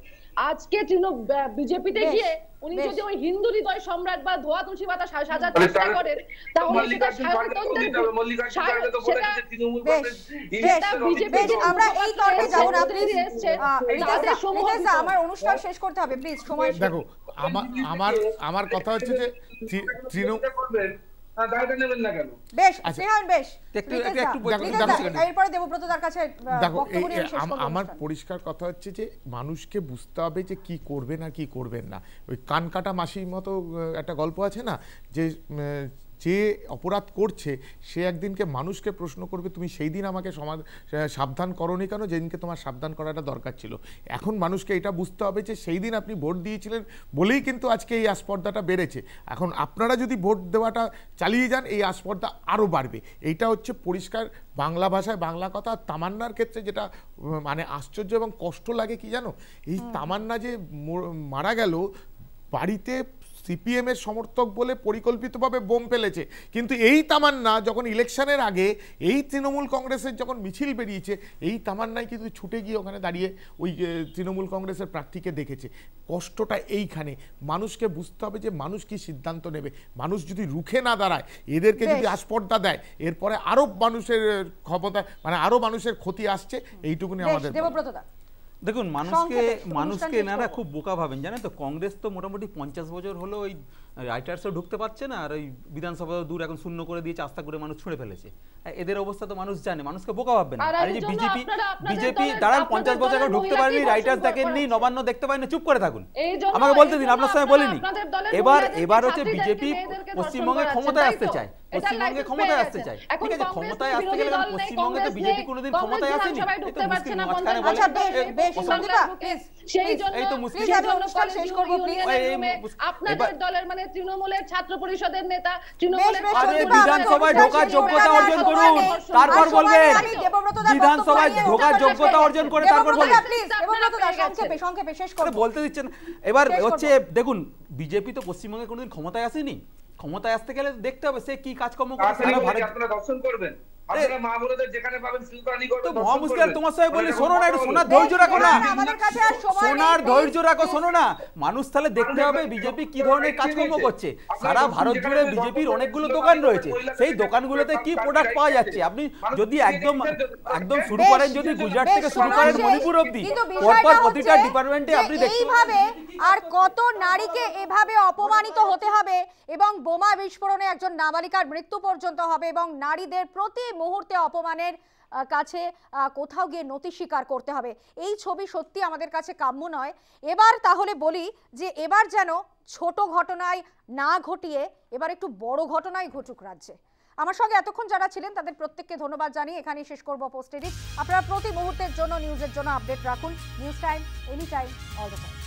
আজকে বিজেপিতে গিয়ে উনি যদি ওই হিন্দু হৃদয় সম্রাট বা ধোয়া তুলসী পাতা সাজার চেষ্টা করেন, তাহলে আমরা এই তর্কে যাব না। প্লিজ আমার অনুষ্ঠান শেষ করতে হবে, প্লিজ সময়। দেখো, আমার কথা হচ্ছে যে দায়টা নেবেন না কেন? বেশ আচ্ছা। স্নেহায়ন, বেশ একটু- রিতেশ দা, একটু বলতে- রিতেশ দেখো, দা, এরপরে দেবব্রত দার কাছে দেখো বক্তব্য নিয়ে আমি শেষ করব আমার অনুষ্ঠান। পরিষ্কার কথা হচ্ছে যে মানুষকে বুঝতে হবে যে কি করবেন আর কি করবেন না। ওই কান কাটা মাসির মতো একটা গল্প আছে না, যে যে অপরাধ করছে সে একদিনকে মানুষকে প্রশ্ন করবে তুমি সেই দিন আমাকে সাবধান করোনি কেন, যেদিনকে তোমার সাবধান করাটা দরকার ছিল। এখন মানুষকে এটা বুঝতে হবে যে সেই দিন আপনি ভোট দিয়েছিলেন বলেই কিন্তু আজকে এই আস্পর্ধাটা বেড়েছে। এখন আপনারা যদি ভোট দেওয়াটা চালিয়ে যান এই আস্পর্ধা আরও বাড়বে। এইটা হচ্ছে পরিষ্কার বাংলা ভাষায় বাংলা কথা। তামান্নার ক্ষেত্রে যেটা মানে আশ্চর্য এবং কষ্ট লাগে কি জানো, এই তামান্না যে মারা গেল বাড়িতে সিপিএম এর সমর্থক বলে পরিকল্পিতভাবে বোম ফেলেছে, কিন্তু এই তামান্না যখন ইলেকশনের আগে এই তৃণমূল কংগ্রেসের যখন মিছিল বেরিয়েছে এই তামান্নাই কিন্তু ছুটে গিয়ে ওখানে দাঁড়িয়ে ওই তৃণমূল কংগ্রেসের প্রার্থীকে দেখেছে। কষ্টটা এইখানে। মানুষকে বুঝতে হবে যে মানুষ কি সিদ্ধান্ত নেবে। মানুষ যদি রুখে না দাঁড়ায়, এদেরকে যদি আস্পর্ধা দেয়, এরপরে আরো মানুষের ক্ষমতা মানে আরো মানুষের ক্ষতি আসছে। এইটুকুনি আমাদের দেবব্রত দা, দেখুন সংক্ষেপে মানুষকে অনুষ্ঠান এনারা শেষ করবো। খুব বোকা ভাবেন, জানেন তো। কংগ্রেস তো মোটামুটি 50 বছর হলো ওই রাইটার্সও ঢুকতে পারছে না, আর ওই বিধানসভা দূর এখন শূন্য করে দিয়েছে, আস্থা করে মানুষ ছুঁড়ে ফেলেছে। এদের অবস্থা তো মানুষ জানে, মানুষকে বোকা ভাববে না। আর আর এই এর যে জন্য বিজেপি আপনাদের দাঁড়ান, দলের 50 বছর আগে ঢুকতে পারেনি, মহিলা রাইটার্স কি দেখেননি, করছেন? নবান্ন দেখতে পারেনি, চুপ করে থাকুন। এই জন্য- আমাকে বলতে দিন, এই আপনার জন্য সঙ্গে বলিনি। আপনাদের দলের এবার মহিলাদেরকে, হচ্ছে ছাত্রীদেরকে, বিজেপি মেয়েদেরকে পশ্চিমবঙ্গে ধর্ষণ ক্ষমতায় করাচ্ছে, আসতে তাই তো? চায়, এটার পশ্চিমবঙ্গে license ক্ষমতায় পেয়ে আসতে গেছেন। চায়। এখন ঠিক আছে, কংগ্রেস ক্ষমতায় আসতে বিরোধী গেলে দল নেই, পশ্চিমবঙ্গে তো কংগ্রেস বিজেপি নেই, কোনোদিন কংগ্রেস ক্ষমতায় আসেনি। বিধানসভায় এই তো ঢুকতে পারছে মুসলিম না, মাঝখানে 50 বলে আচ্ছা, বেশ, বছর বেশ, ধরে সন্দীপা, ঢুকে। প্লিজ, সেই প্লিজ, জন্য এই তো মুসলিম- প্লিজ, আমি অনুষ্ঠান শেষ করবো, প্লিজ। এই আপনাদের এবার- দলের মানে তৃণমূলের ছাত্র পরিষদের নেতা, বেশ, তৃণমূলের বেশ, আরে সন্দীপা, বিধানসভায় আমরা ঢোকার শেষ যোগ্যতা করবো, অর্জন আর করুন, সময় নেই। তারপর আর সময় বলবেন। নেই, আমি দেবব্রত দার বিধানসভায় বক্তব্য নিয়ে ঢোকার অনুষ্ঠানটা যোগ্যতা শেষ অর্জন করে করবো। তারপর দেবব্রত বলবেন। দা, প্লিজ, দেবব্রত দা, সংক্ষেপে সংক্ষেপে শেষ আরে করবো। বলতে দিচ্ছেন। এবার শেষ করবো। হচ্ছে দেখুন, বিজেপি তো পশ্চিমবঙ্গে কোনোদিন ক্ষমতায় আসেনি। ক্ষমতায় আসতে গেলে দেখতে হবে সে কি কাজকর্ম করে। তাড়াতাড়ি সারা বলি, ভারত আপনারা দর্শন করবেন, আপনারা মা বোনেদের যেখানে পাবেন শিল্পানি তো করবেন, মহা দর্শন মুশকিল। করবেন। তোমার সঙ্গে বলি, মানে শোনো না, একটু কথা শোনার বলুন। ধৈর্য রাখো না। আমাদের কাছে আর সময় নেই, শোনার please, ধৈর্য রাখো, please। শোনো না। মানুষ তাহলে দেখতে হবে বিজেপি কি ধরনের কাজকর্ম করছে। সারা ভারত জুড়ে বিজেপির অনেকগুলো দোকান রয়েছে, সেই দোকানগুলোতে কি প্রোডাক্ট পাওয়া যাচ্ছে। আপনি যদি একদম শুরু বেশ, করেন, যদি গুজরাট বেশ, থেকে শুরু সময় করেন শেষ। মণিপুর অবধি, কিন্তু পরপর বিষয়টা প্রতিটা হচ্ছে ডিপার্টমেন্টে যে আপনি দেখতে এইভাবে আর কত নারীকে এভাবে অপমানিত হতে হবে এবং বোমা বিস্ফোরণে একজন নাবালিকার মৃত্যু পর্যন্ত হবে এবং নারীদের প্রতি মুহূর্তে অপমানের কাছে কোথাও গিয়ে নতি স্বীকার করতে হবে। এই ছবি সত্যি আমাদের কাছে কাম্য নয়। এবার তাহলে বলি যে এবার যেন ছোট ঘটনায় না ঘটিয়ে এবার একটু বড় ঘটনাই ঘটুক রাজ্যে। আমার সঙ্গে এতক্ষণ যারা ছিলেন তাদের প্রত্যেককে ধন্যবাদ জানিয়ে এখানেই শেষ করব পোস্ট এডিট। আপনারা প্রতি মুহূর্তের জন্য নিউজের জন্য আপডেট রাখুন। News time, any time, all the time.